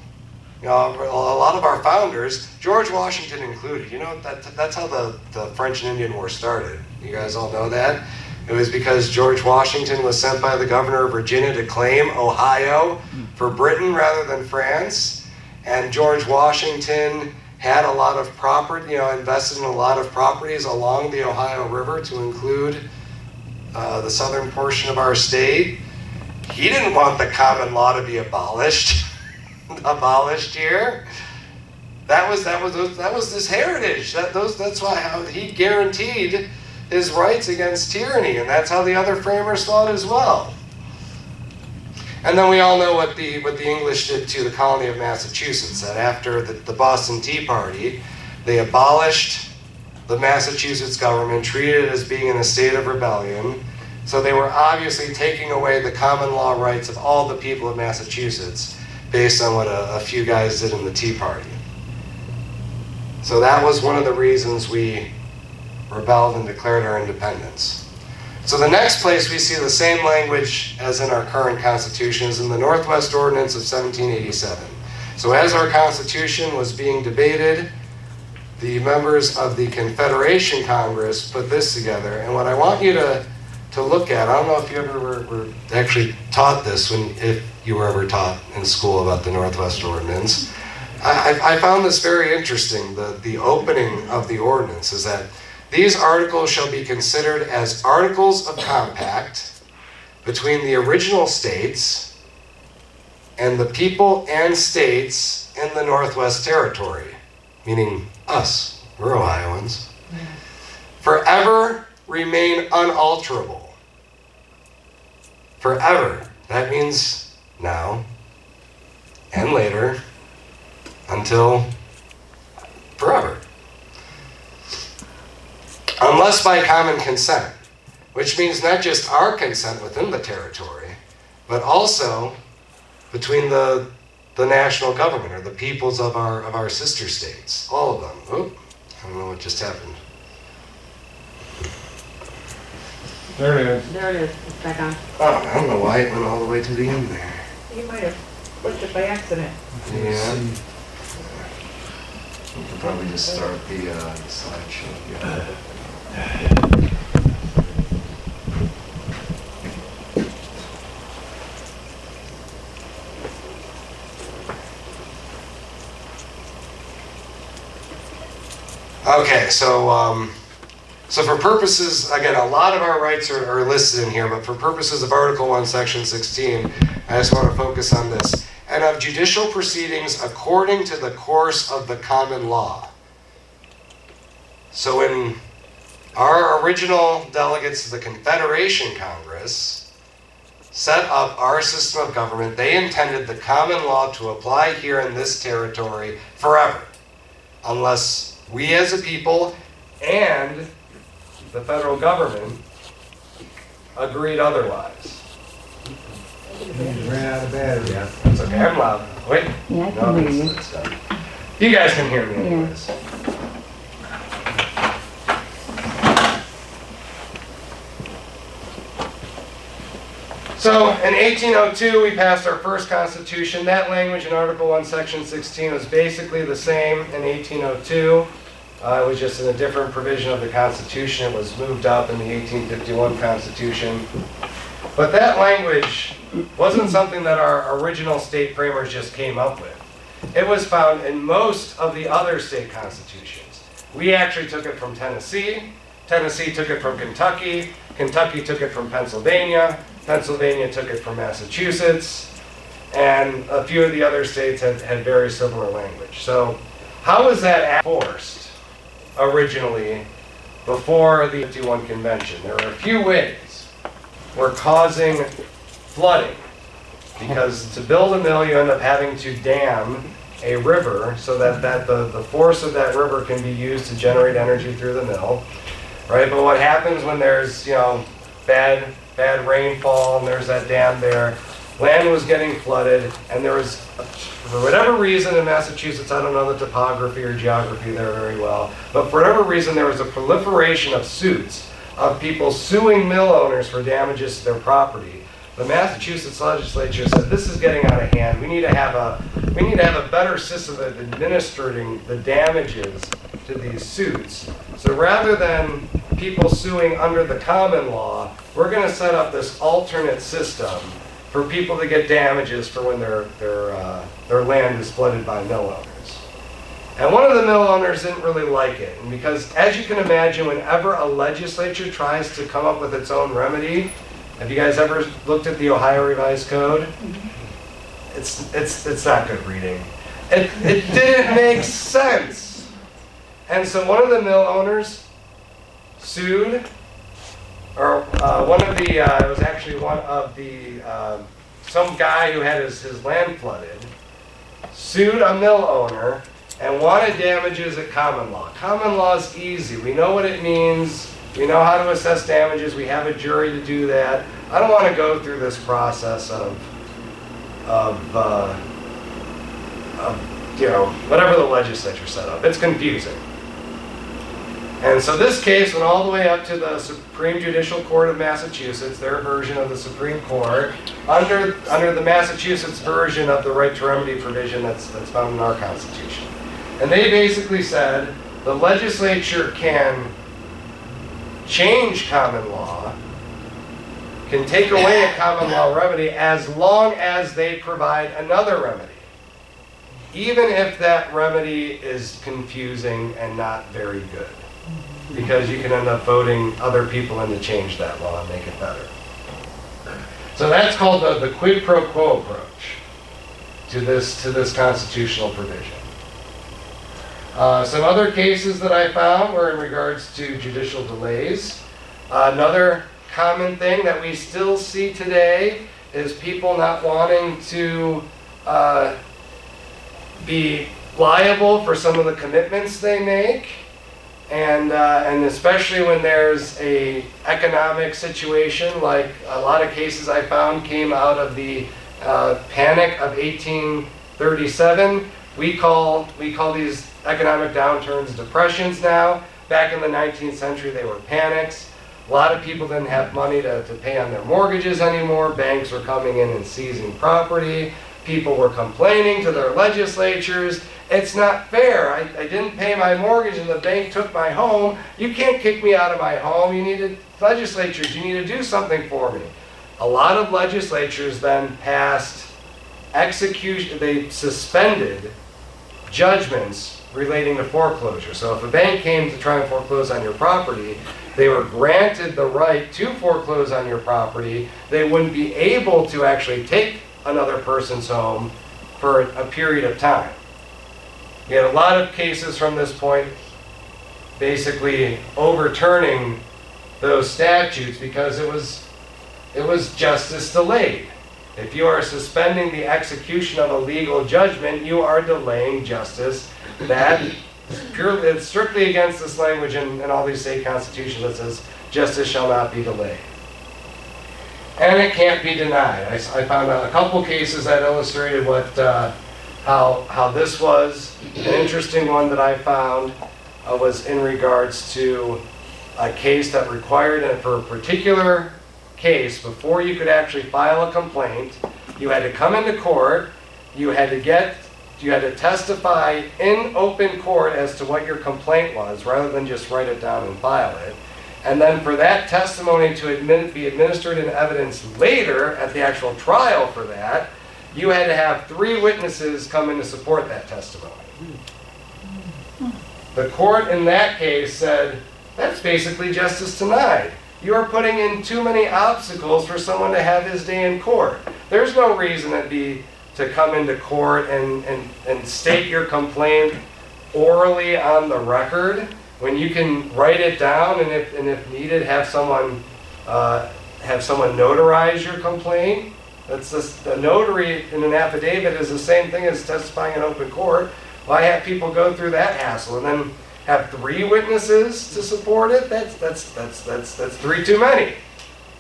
a lot of our founders, George Washington included, that's how the French and Indian War started. You guys all know that? It was because George Washington was sent by the governor of Virginia to claim Ohio for Britain rather than France. And George Washington had a lot of property, invested in a lot of properties along the Ohio River to include the southern portion of our state. He didn't want the common law to be abolished here. That was his heritage. That's how he guaranteed his rights against tyranny, and that's how the other framers thought as well. And then we all know what the English did to the colony of Massachusetts. That after the Boston Tea Party, they abolished the Massachusetts government, treated it as being in a state of rebellion. So they were obviously taking away the common law rights of all the people of Massachusetts based on what a few guys did in the Tea Party. So that was one of the reasons we rebelled and declared our independence. So the next place we see the same language as in our current Constitution is in the Northwest Ordinance of 1787. So as our Constitution was being debated, the members of the Confederation Congress put this together. And what I want you to look at, I don't know if you ever were actually taught this, if you were ever taught in school about the Northwest Ordinance. I found this very interesting. The opening of the ordinance is that these articles shall be considered as articles of compact between the original states and the people and states in the Northwest Territory, meaning us, we're Ohioans, forever remain unalterable. Forever. That means now and later until forever. Unless by common consent, which means not just our consent within the territory, but also between the national government or the peoples of our sister states, all of them. Oh, I don't know what just happened. There it is. There it is, it's back on. Oh, I don't know why it went all the way to the end there. You might have flipped it by accident. Yeah. We could probably just start the slideshow. Yeah. Okay, so for purposes, again, a lot of our rights are listed in here, but for purposes of Article 1, Section 16, I just want to focus on this. And of judicial proceedings according to the course of the common law. So when our original delegates to the Confederation Congress set up our system of government, they intended the common law to apply here in this territory forever, unless we as a people and the federal government agreed otherwise. Ran out of battery. Yeah, that's okay. I'm loud. Wait. Yeah, I No, can hear you. it's done. You guys can hear me Yeah. anyways. So in 1802, we passed our first constitution. That language in Article 1, Section 16 was basically the same in 1802. It was just in a different provision of the Constitution. It was moved up in the 1851 Constitution. But that language wasn't something that our original state framers just came up with. It was found in most of the other state constitutions. We actually took it from Tennessee. Tennessee took it from Kentucky. Kentucky took it from Pennsylvania. Pennsylvania took it from Massachusetts. And a few of the other states had very similar language. So how was that enforced originally before the 51 convention? There are a few ways. We're causing flooding, because to build a mill you end up having to dam a river so that the force of that river can be used to generate energy through the mill, right? But what happens when there's bad rainfall and there's that dam there? Land was getting flooded, and there was, for whatever reason in Massachusetts, I don't know the topography or geography there very well, but for whatever reason there was a proliferation of suits of people suing mill owners for damages to their property. The Massachusetts legislature said, this is getting out of hand. We need to have a better system of administering the damages to these suits. So rather than people suing under the common law, we're going to set up this alternate system for people to get damages for when their land is flooded by mill owners. And one of the mill owners didn't really like it, and because, as you can imagine, whenever a legislature tries to come up with its own remedy, have you guys ever looked at the Ohio Revised Code? It's not good reading. It didn't make sense. And so one of the mill owners sued, or it was actually one of the, some guy who had his land flooded, sued a mill owner and wanted damages at common law. Common law is easy. We know what it means. We know how to assess damages. We have a jury to do that. I don't want to go through this process of whatever the legislature set up. It's confusing. And so this case went all the way up to the Supreme Judicial Court of Massachusetts, their version of the Supreme Court, under the Massachusetts version of the right to remedy provision that's found in our Constitution. And they basically said the legislature can change common law, can take away a common law remedy as long as they provide another remedy, even if that remedy is confusing and not very good, because you can end up voting other people in to change that law and make it better. So that's called the quid pro quo approach to this constitutional provision. Some other cases that I found were in regards to judicial delays. Another common thing that we still see today is people not wanting to be liable for some of the commitments they make, and especially when there's a economic situation, like a lot of cases I found came out of the panic of 1837. We call these economic downturns depressions now. Back in the 19th century, they were panics. A lot of people didn't have money to pay on their mortgages anymore. Banks were coming in and seizing property. People were complaining to their legislatures. It's not fair. I didn't pay my mortgage and the bank took my home. You can't kick me out of my home. Legislatures, you need to do something for me. A lot of legislatures then passed execution, they suspended judgments relating to foreclosure. So if a bank came to try and foreclose on your property, they were granted the right to foreclose on your property. They wouldn't be able to actually take another person's home for a period of time. You had a lot of cases from this point basically overturning those statutes because it was justice delayed. If you are suspending the execution of a legal judgment, you are delaying justice. It's strictly against this language in all these state constitutions that says justice shall not be delayed. And it can't be denied. I found a couple cases that illustrated how this was. An interesting one that I found was in regards to a case that required, for a particular case, before you could actually file a complaint, you had to come into court, you had to testify in open court as to what your complaint was, rather than just write it down and file it. And then for that testimony to be administered in evidence later at the actual trial for that, you had to have 3 witnesses come in to support that testimony. The court in that case said, that's basically justice denied. You are putting in too many obstacles for someone to have his day in court. There's no reason to come into court and state your complaint orally on the record when you can write it down and if needed have someone notarize your complaint. That's just, a notary in an affidavit is the same thing as testifying in open court. Why have people go through that hassle and then have 3 witnesses to support it? That's 3 too many.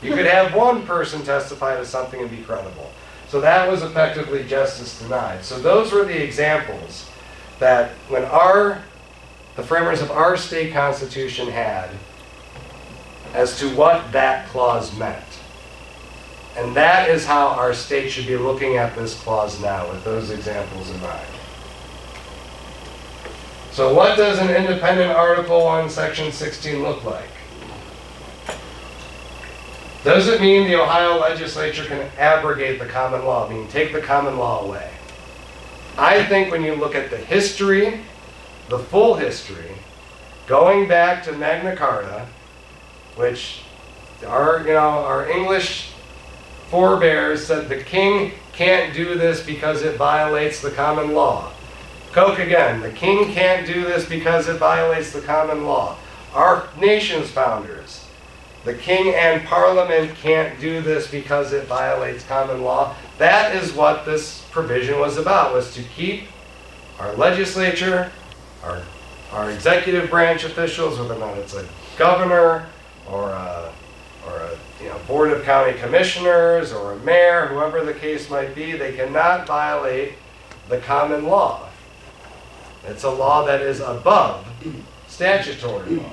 You could have 1 person testify to something and be credible. So that was effectively justice denied. So those were the examples that when the framers of our state constitution had as to what that clause meant. And that is how our state should be looking at this clause now with those examples in mind. So what does an independent Article 1, Section 16 look like? Does it mean the Ohio legislature can abrogate the common law, meaning take the common law away? I think when you look at the history, the full history, going back to Magna Carta, which our English forebears said the king can't do this because it violates the common law. Koch again, the king can't do this because it violates the common law. Our nation's founders, the king and parliament can't do this because it violates common law. That is what this provision was about, was to keep our legislature, our executive branch officials, whether or not it's a governor or a board of county commissioners or a mayor, whoever the case might be, they cannot violate the common law. It's a law that is above statutory law.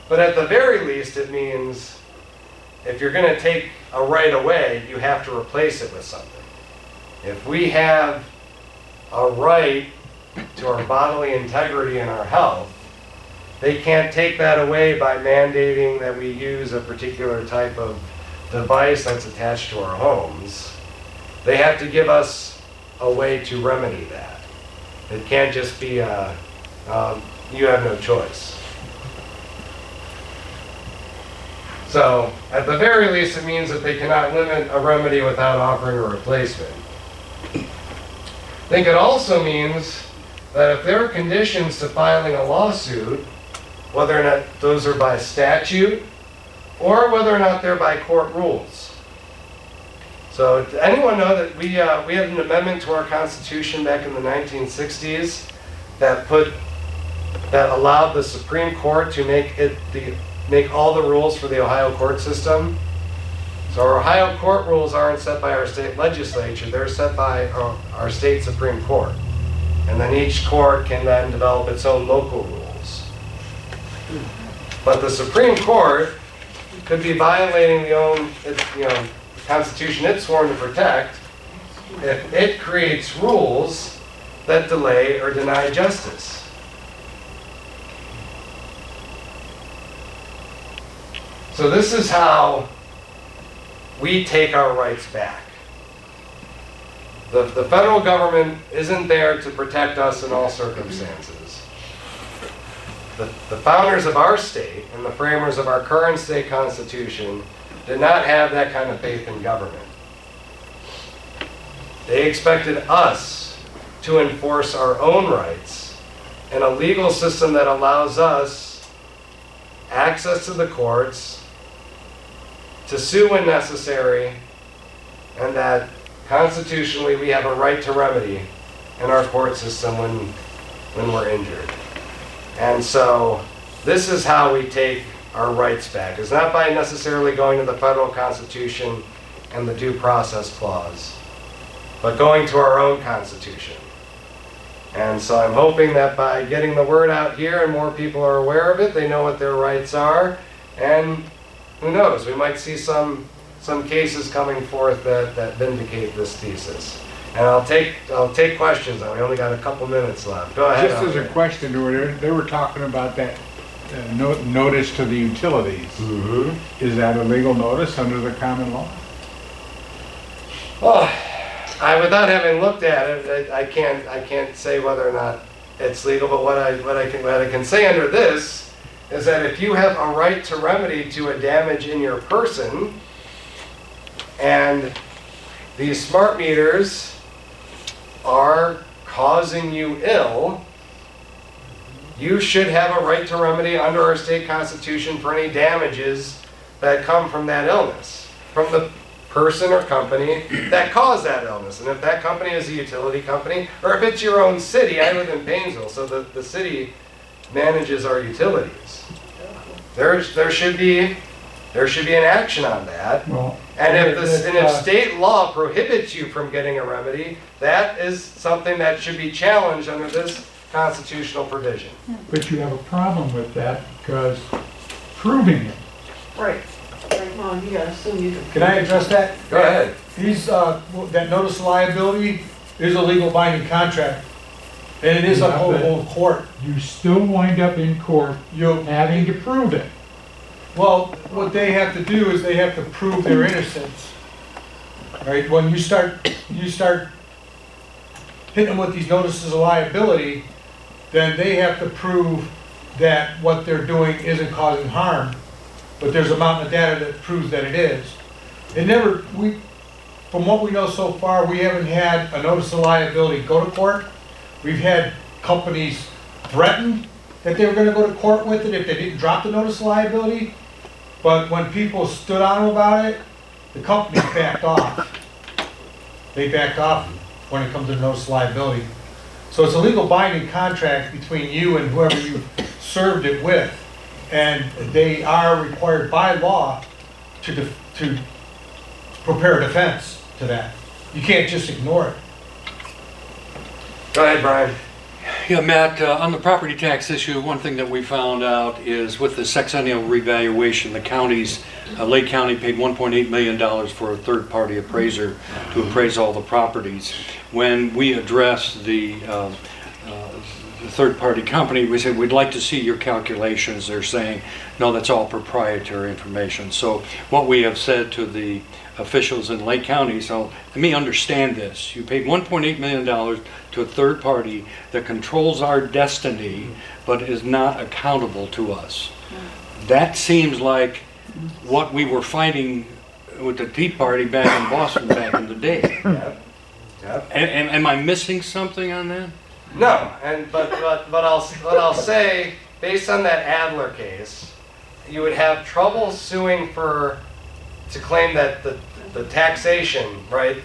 But at the very least, it means if you're going to take a right away, you have to replace it with something. If we have a right to our bodily integrity and our health, they can't take that away by mandating that we use a particular type of device that's attached to our homes. They have to give us a way to remedy that. It can't just be you have no choice. So, at the very least, it means that they cannot limit a remedy without offering a replacement. I think it also means that if there are conditions to filing a lawsuit, whether or not those are by statute or whether or not they're by court rules. So, does anyone know that we had an amendment to our Constitution back in the 1960s that allowed the Supreme Court to make all the rules for the Ohio court system? So our Ohio court rules aren't set by our state legislature, they're set by our state Supreme Court. And then each court can then develop its own local rules. But the Supreme Court could be violating the Constitution it's sworn to protect if it creates rules that delay or deny justice. So this is how we take our rights back. The federal government isn't there to protect us in all circumstances. The founders of our state and the framers of our current state constitution did not have that kind of faith in government. They expected us to enforce our own rights in a legal system that allows us access to the courts, to sue when necessary, and that constitutionally we have a right to remedy in our court system when we're injured. And so this is how we take our rights back. It's not by necessarily going to the federal Constitution and the Due Process Clause, but going to our own Constitution. And so I'm hoping that by getting the word out here and more people are aware of it, they know what their rights are, and who knows, we might see some cases coming forth that vindicate this thesis. And I'll take questions now. We only got a couple minutes left. Go ahead. Just as a question, they were talking about that notice to the utilities. Is that a legal notice under the common law? Well, without having looked at it, I can't say whether or not it's legal, but what I can say under this is that if you have a right to remedy to a damage in your person, and these smart meters are causing you ill, you should have a right to remedy under our state constitution for any damages that come from that illness, from the person or company that caused that illness. And if that company is a utility company, or if it's your own city, I live in Painesville, so the city manages our utilities. There should be an action on that. Well, And if state law prohibits you from getting a remedy, that is something that should be challenged under this constitutional provision. but you have a problem with that because proving it. Right. Right, well, you gotta assume you Can I address that? Go ahead. That notice of liability is a legal binding contract, and it is Yeah, upholdable in court. You still wind up in court having to prove it. Well, what they have to do is they have to prove their innocence. Right, when you start hitting them with these notices of liability, then they have to prove that what they're doing isn't causing harm. But there's a mountain of data that proves that it is. From what we know so far, we haven't had a notice of liability go to court. We've had companies threaten that they were gonna go to court with it if they didn't drop the notice of liability. But when people stood on them about it, the companies backed off. They backed off when it comes to notice of liability. So it's a legal binding contract between you and whoever you served it with. And they are required by law to prepare a defense to that. You can't just ignore it. Go ahead, Brian. Yeah, Matt, on the property tax issue, one thing that we found out is with the sexennial revaluation, the counties, Lake County paid $1.8 million for a third-party appraiser to appraise all the properties. When we addressed the third-party company, we said, we'd like to see your calculations. They're saying, no, that's all proprietary information. So what we have said to the officials in Lake County, so let me understand this. You paid $1.8 million to a third party that controls our destiny, but is not accountable to us. That seems like what we were fighting with the Tea Party back in Boston back in the day. Yep. Am I missing something on that? No, but I'll say, based on that Adler case, you would have trouble suing to claim that the taxation, right?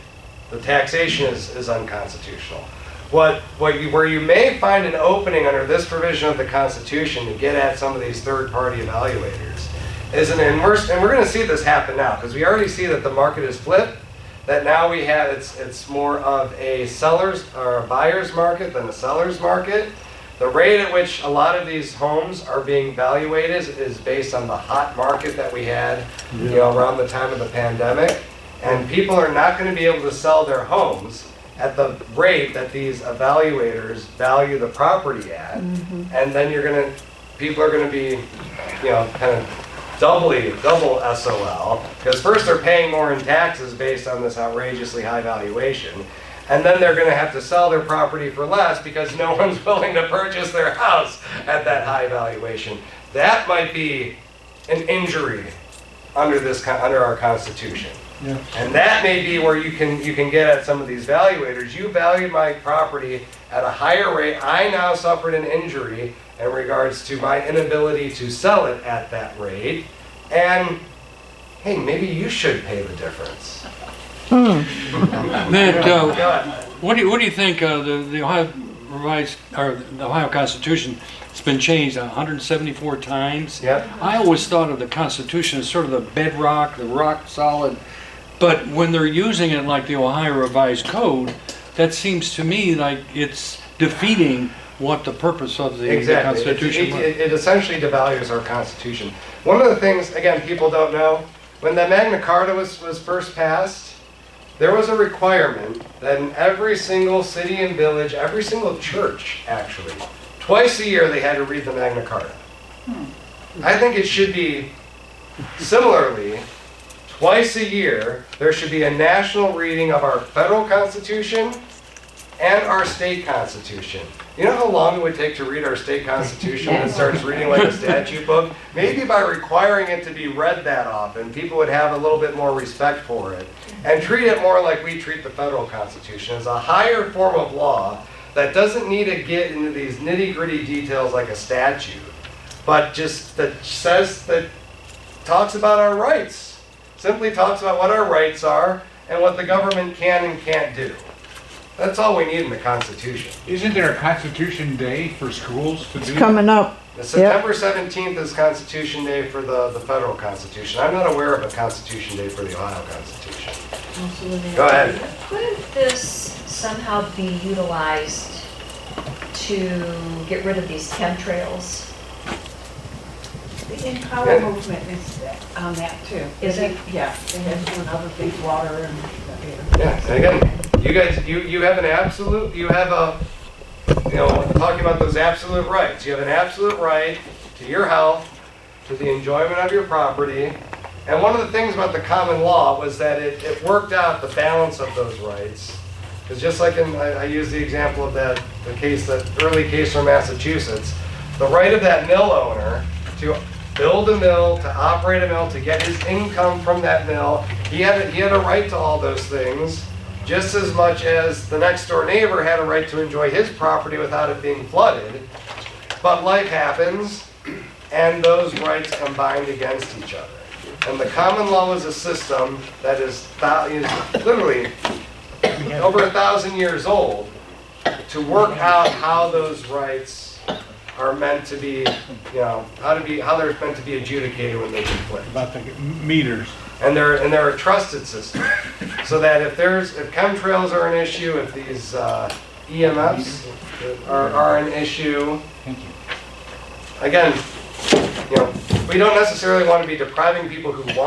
The taxation is unconstitutional. Where you may find an opening under this provision of the Constitution to get at some of these third-party evaluators is and we're going to see this happen now, because we already see that the market is flipped. That now we have it's more of a seller's or a buyer's market than a seller's market. The rate at which a lot of these homes are being evaluated is based on the hot market that we had, around the time of the pandemic. And people are not going to be able to sell their homes at the rate that these evaluators value the property at. And then people are going to be, kind of double SOL, because first they're paying more in taxes based on this outrageously high valuation, and then they're going to have to sell their property for less because no one's willing to purchase their house at that high valuation. That might be an injury under our Constitution. Yeah. And that may be where you can get at some of these valuators. You valued my property at a higher rate. I now suffered an injury in regards to my inability to sell it at that rate. And hey, maybe you should pay the difference. Matt, what do you think? The Ohio revised or the Ohio Constitution has been changed 174 times. Yep. I always thought of the Constitution as sort of the bedrock, the rock solid. But when they're using it like the Ohio Revised Code, that seems to me like it's defeating what the purpose of the Constitution was. It essentially devalues our Constitution. One of the things, again, people don't know, when the Magna Carta was first passed, there was a requirement that in every single city and village, every single church, actually, twice a year they had to read the Magna Carta. I think it should be similarly, twice a year, there should be a national reading of our federal constitution and our state constitution. You know how long it would take to read our state constitution when it starts reading like a statute book? Maybe by requiring it to be read that often, people would have a little bit more respect for it and treat it more like we treat the federal constitution, as a higher form of law that doesn't need to get into these nitty-gritty details like a statute, but just that talks about our rights. Simply talks about what our rights are and what the government can and can't do. That's all we need in the Constitution. Isn't there a Constitution Day for schools to do? It's coming up. September 17th is Constitution Day for the federal Constitution. I'm not aware of a Constitution Day for the Ohio Constitution. Go ahead. Couldn't this somehow be utilized to get rid of these chemtrails? The Empower movement is on that too. Is it? Yeah, they have doing other things, water and. Yeah, and again, you guys, you have an absolute, you have a, talking about those absolute rights. You have an absolute right to your health, to the enjoyment of your property. And one of the things about the common law was that it worked out the balance of those rights. Because just like I use the example of that early case from Massachusetts, the right of that mill owner to build a mill, to operate a mill, to get his income from that mill, he had a right to all those things, just as much as the next door neighbor had a right to enjoy his property without it being flooded. But life happens, and those rights combined against each other. And the common law is a system that is literally over 1,000 years old to work out how those rights are meant to be, how they're meant to be adjudicated when they conflict. About the meters. And they're a trusted system, so that if chemtrails are an issue, if these EMFs are an issue, Thank you. again, we don't necessarily want to be depriving people who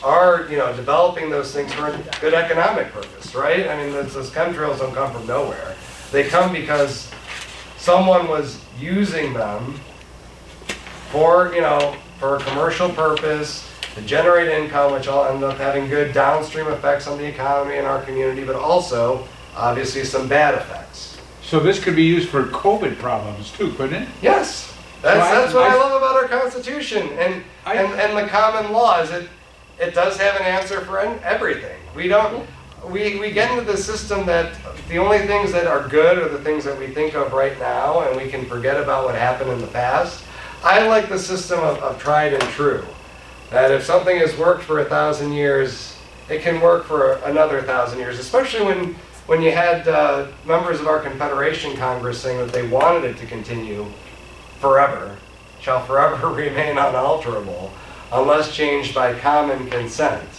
are developing those things for a good economic purpose, right? I mean, those chemtrails don't come from nowhere. They come because someone was using them for a commercial purpose to generate income, which will end up having good downstream effects on the economy and our community, but also obviously some bad effects. So this could be used for COVID problems too, couldn't it? Yes, that's what I love about our Constitution and the common law is it does have an answer for everything. We get into the system that the only things that are good are the things that we think of right now, and we can forget about what happened in the past. I like the system of tried and true. That if something has worked for 1,000 years, it can work for another 1,000 years, especially when you had members of our Confederation Congress saying that they wanted it to continue forever, shall forever remain unalterable, unless changed by common consent.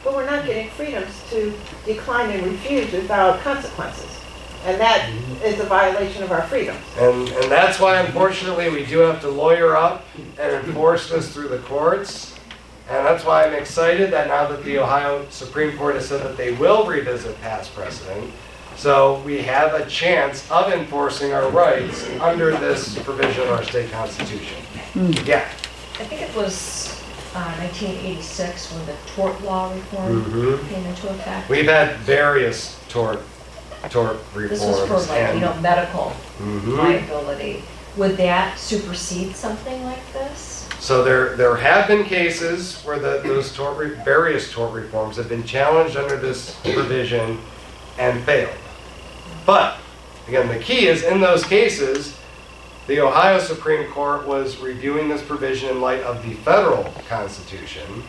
But we're not getting freedoms to decline and refuse without consequences. And that is a violation of our freedoms. And that's why, unfortunately, we do have to lawyer up and enforce this through the courts. And that's why I'm excited that now that the Ohio Supreme Court has said that they will revisit past precedent, so we have a chance of enforcing our rights under this provision of our state constitution. Yeah. I think it was 1986 when the tort law reform came into effect. We've had various tort reforms. This was for medical liability. Would that supersede something like this? So there have been cases where those various tort reforms have been challenged under this provision and failed. But again, the key is in those cases, the Ohio Supreme Court was reviewing this provision in light of the federal Constitution.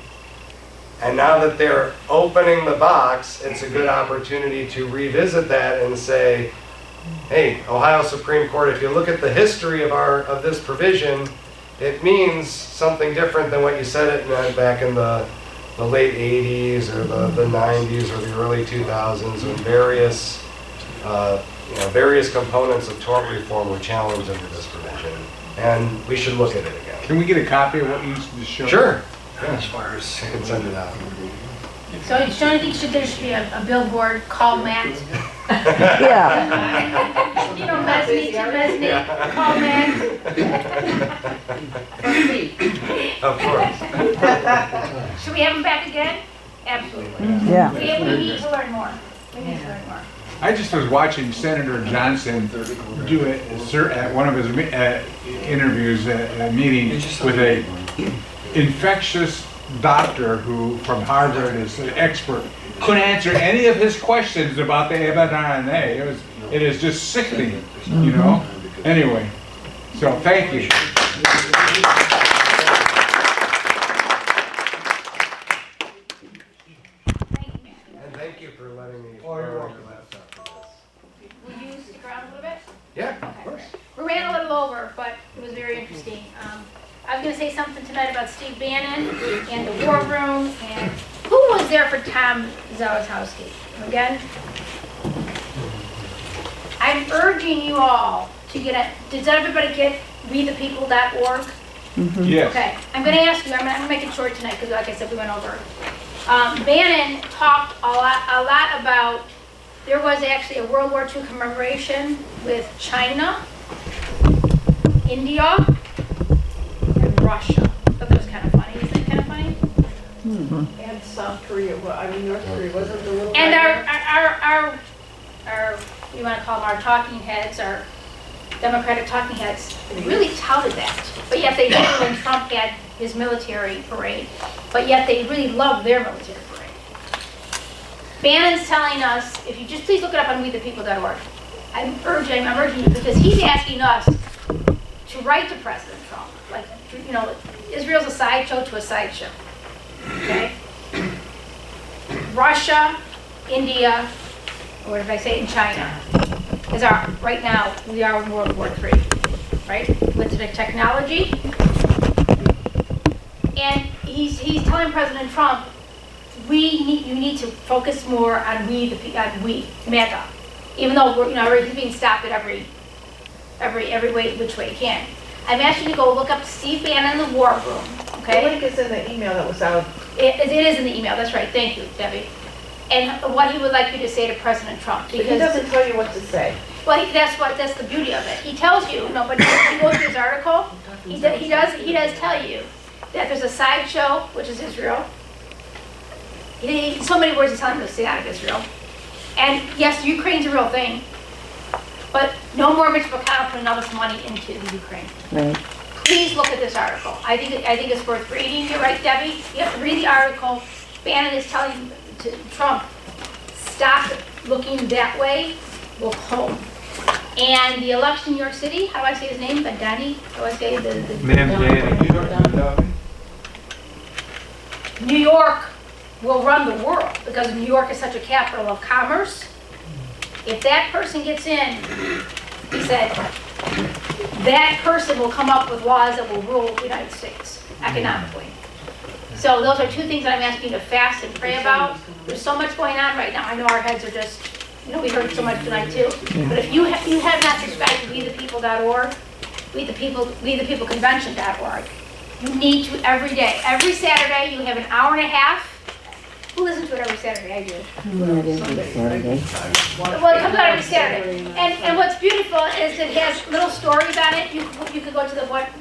And now that they're opening the box, it's a good opportunity to revisit that and say, hey, Ohio Supreme Court, if you look at the history of this provision, it means something different than what you said it back in the late 80s or the 90s or the early 2000s when various components of tort reform were challenged under this provision. And we should look at it again. Can we get a copy of what you used to show? Sure. As far as I can send it out. So don't you think there should be a billboard, call Matt? Yeah. Medicine Leslie, to Leslie, comments. Of course. Should we have him back again? Absolutely. Yeah. We need to learn more. We need to learn more. I just was watching Senator Johnson do it at one of his interviews, a meeting with a infectious doctor who from Harvard is an expert. Couldn't answer any of his questions about the mRNA. It is just sickening, you know. Anyway, so thank you. And thank you for letting me Oh, you're borrow welcome. your laptop for this. Will you stick around a little bit? Yeah, Okay. of course. We ran a little over, but it was very interesting. I was going to say something tonight about Steve Bannon and the war room, and who was there for Tom Zawitowski? Again, I'm urging you all to get it. Does everybody get readthepeople.org? Yes. Okay, I'm going to ask you, I'm going to make it short tonight because like I said, we went over. Bannon talked a lot about, there was actually a World War II commemoration with China, India, and Russia. I thought that was kind of funny. Isn't that kind of funny? And South Korea, well, I mean, North Korea, wasn't the little. And guy our you want to call them our talking heads, our Democratic talking heads, really touted that. But yet they did when Trump had his military parade. But yet they really love their military parade. Bannon's telling us, if you just please look it up on WeThePeople.org. I'm urging you because he's asking us to write to President Trump. Like, you know, Israel's a sideshow to a sideshow. Okay? Russia, India, or if I say in China, is our, right now, we are in World War III, right? With the technology. And he's telling President Trump, you need to focus more on MAGA. Even though we're, you know, he's being stopped at every way, which way he can. I'm asking you to go look up Steve Bannon in the War Room, The okay? link is in the email that was out. It is in the email, that's right, thank you, Debbie. And what he would like you to say to President Trump, But he because, doesn't tell you what to say. well, that's the beauty of it. He tells you, no, but if you go through his article, he does tell you that there's a sideshow, which is Israel. So many words he's telling them to stay out of Israel. And yes, Ukraine's a real thing, but no more Mitch McConnell putting all this money into the Ukraine. Right. Please look at this article. I think it's worth reading. You're right, Debbie. You have to read the article. Bannon is telling to Trump, stop looking that way. Look home. And the election in New York City, how do I say his name? Badani? How do I say New York will run the world because New York is such a capital of commerce. If that person gets in, he said, that person will come up with laws that will rule the United States economically. So those are two things that I'm asking you to fast and pray about. There's so much going on right now. I know our heads are just, you know, we heard so much tonight too. But if you have not subscribed to WeThePeople.org, WeThePeopleConvention.org, you need to every day. Every Saturday you have an hour and a half. Who listens to it every Saturday? I do. That is this Saturday. Well, it comes out every Saturday. And what's beautiful is it has little stories on it. You could go to the what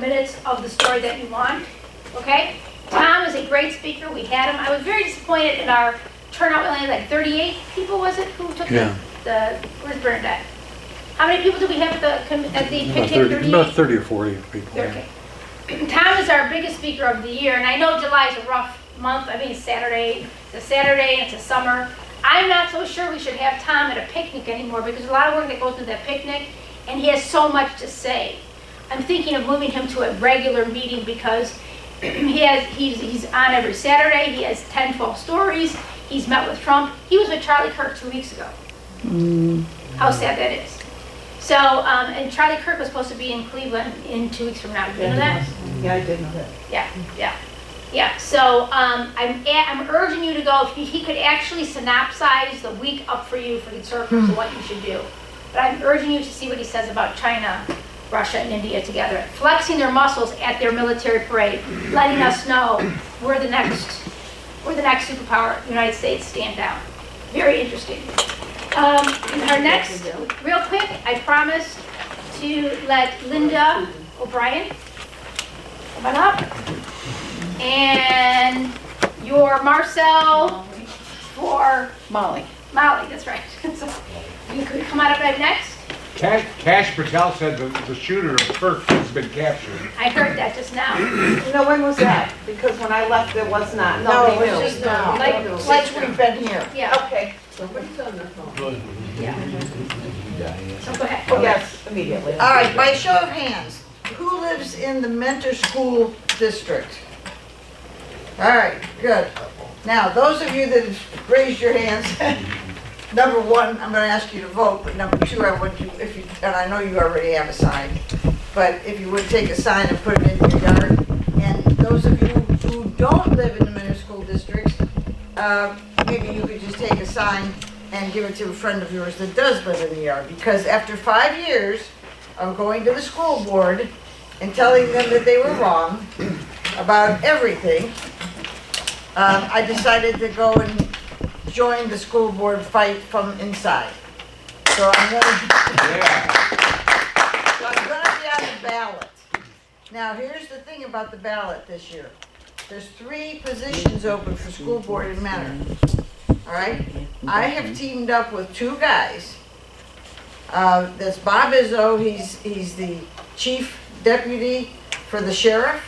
minutes of the story that you want. Okay? Tom is a great speaker. We had him. I was very disappointed in our turnout. We only had like 38 people, was it, who took the where's Bernadette? How many people do we have at the picnic? About 30 or 40 people. Okay. Tom is our biggest speaker of the year, and I know July is a rough month. I mean, it's a Saturday, and it's a summer. I'm not so sure we should have Tom at a picnic anymore because there's a lot of work that goes into that picnic, and he has so much to say. I'm thinking of moving him to a regular meeting because he's on every Saturday. He has 10, 12 stories. He's met with Trump. He was with Charlie Kirk 2 weeks ago. How sad that is. So, and Charlie Kirk was supposed to be in Cleveland in 2 weeks from now. Do you know that? Yeah, I did know that. Yeah. So I'm urging you to go. If he could actually synopsize the week up for you for conservatives and what you should do. But I'm urging you to see what he says about China, Russia, and India together, flexing their muscles at their military parade, letting us know we're the next superpower. United States, stand down. Very interesting. Our next, real quick, I promised to let Linda O'Brien come on up. And your Marcel for Molly. Molly, that's right. So you could come on up right next. Cash Patel said the shooter of Perk has been captured. I heard that just now. No, when was that? Because when I left, it was not. No, Nobody it was knew. just now. Like Since we've been here. Yeah, Okay, Somebody's on their phone. so go ahead. oh, yes, immediately. All right, by show of hands, who lives in the Mentor School District? All right, good. Now, those of you that have raised your hands, number one, I'm gonna ask you to vote, but number two, I want you, if you, and I know you already have a sign, but if you would take a sign and put it in your yard. And those of you who don't live in the Mentor School Districts, maybe you could just take a sign and give it to a friend of yours that does live in the yard. Because after 5 years of going to the school board and telling them that they were wrong about everything, I decided to go and join the school board fight from inside. So I'm gonna be on the ballot. Now, here's the thing about the ballot this year. There's 3 positions open for school board in Mentor. All right? I have teamed up with 2 guys. That's Bob Izzo, he's the chief deputy for the sheriff.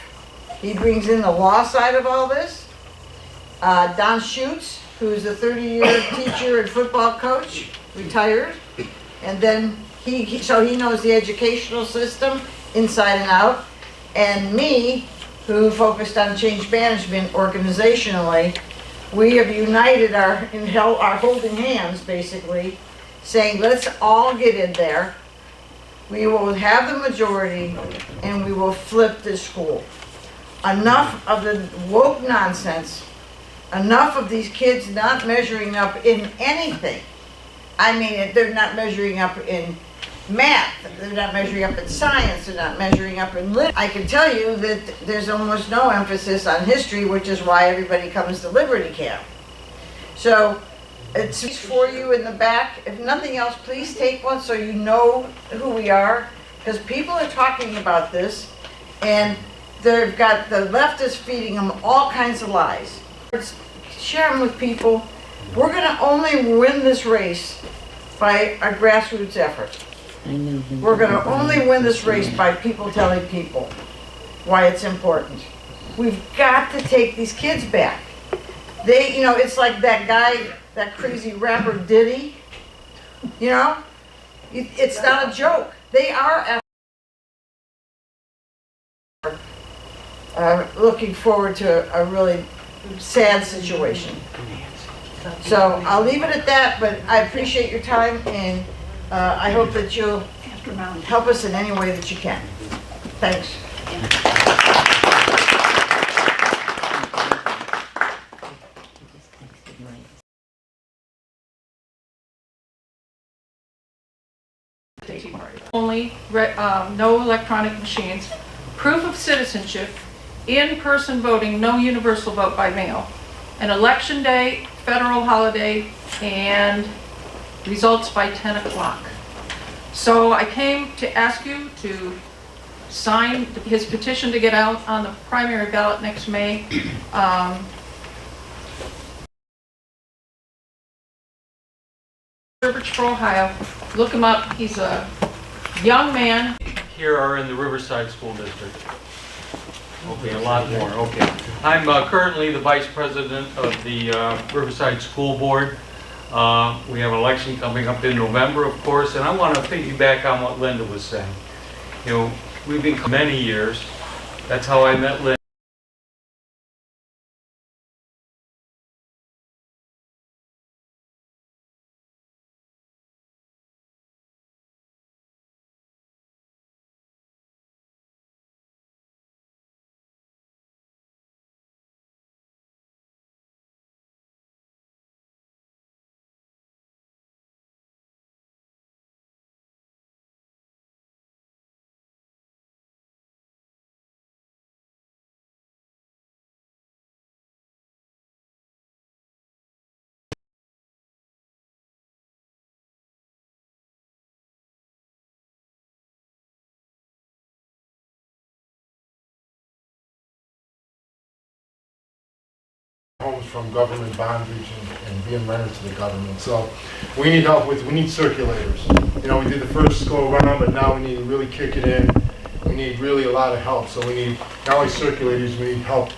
He brings in the law side of all this. Don Schutz, who's a 30-year teacher and football coach, retired. And then so he knows the educational system inside and out. And me, who focused on change management organizationally, we have united our holding hands, basically, saying, let's all get in there. We will have the majority, and we will flip this school. Enough of the woke nonsense. Enough of these kids not measuring up in anything. I mean, they're not measuring up in math, they're not measuring up in science, they're not measuring up in lit. I can tell you that there's almost no emphasis on history, which is why everybody comes to Liberty Camp. So, it's for you in the back. If nothing else, please take one so you know who we are, because people are talking about this, and they've got, the left is feeding them all kinds of lies. Share them with people. We're gonna only win this race by a grassroots effort. We're gonna only win this race by people telling people why it's important. We've got to take these kids back. They, it's like that guy, that crazy rapper Diddy, it's not a joke. They are looking forward to a really sad situation. So I'll leave it at that, but I appreciate your time, and I hope that you'll help us in any way that you can. Thanks. Only, no electronic machines, proof of citizenship, in-person voting, no universal vote by mail, an election day, federal holiday, and results by 10 o'clock. So I came to ask you to sign his petition to get out on the primary ballot next May. Search for Ohio, look him up, he's a young man. Here are in the Riverside School District. Okay, a lot more, okay. I'm currently the Vice President of the Riverside School Board. We have an election coming up in November, of course, and I want to piggyback on what Linda was saying. We've been many years. That's how I met Linda. homes from government bondage and being rented to the government. So we need help we need circulators. You know, we did the first go around, but now we need to really kick it in. We need really a lot of help. So we need not only circulators, we need help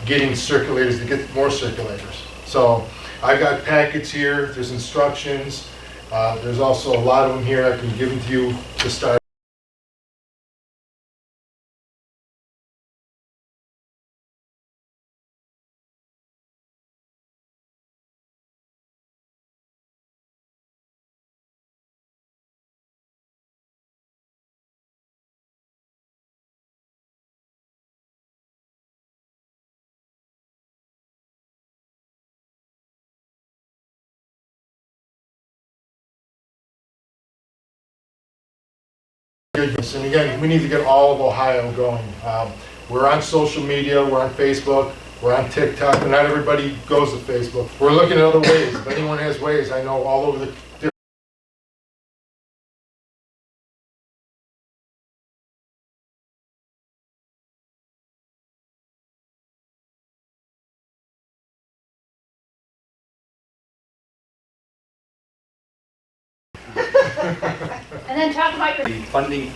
getting circulators to get more circulators. So I've got packets here, there's instructions. There's also a lot of them here I can give them to you to start. And again, we need to get all of Ohio going. We're on social media, we're on Facebook, we're on TikTok, but not everybody goes to Facebook. We're looking at other ways. If anyone has ways, I know all over the And then talk about your The funding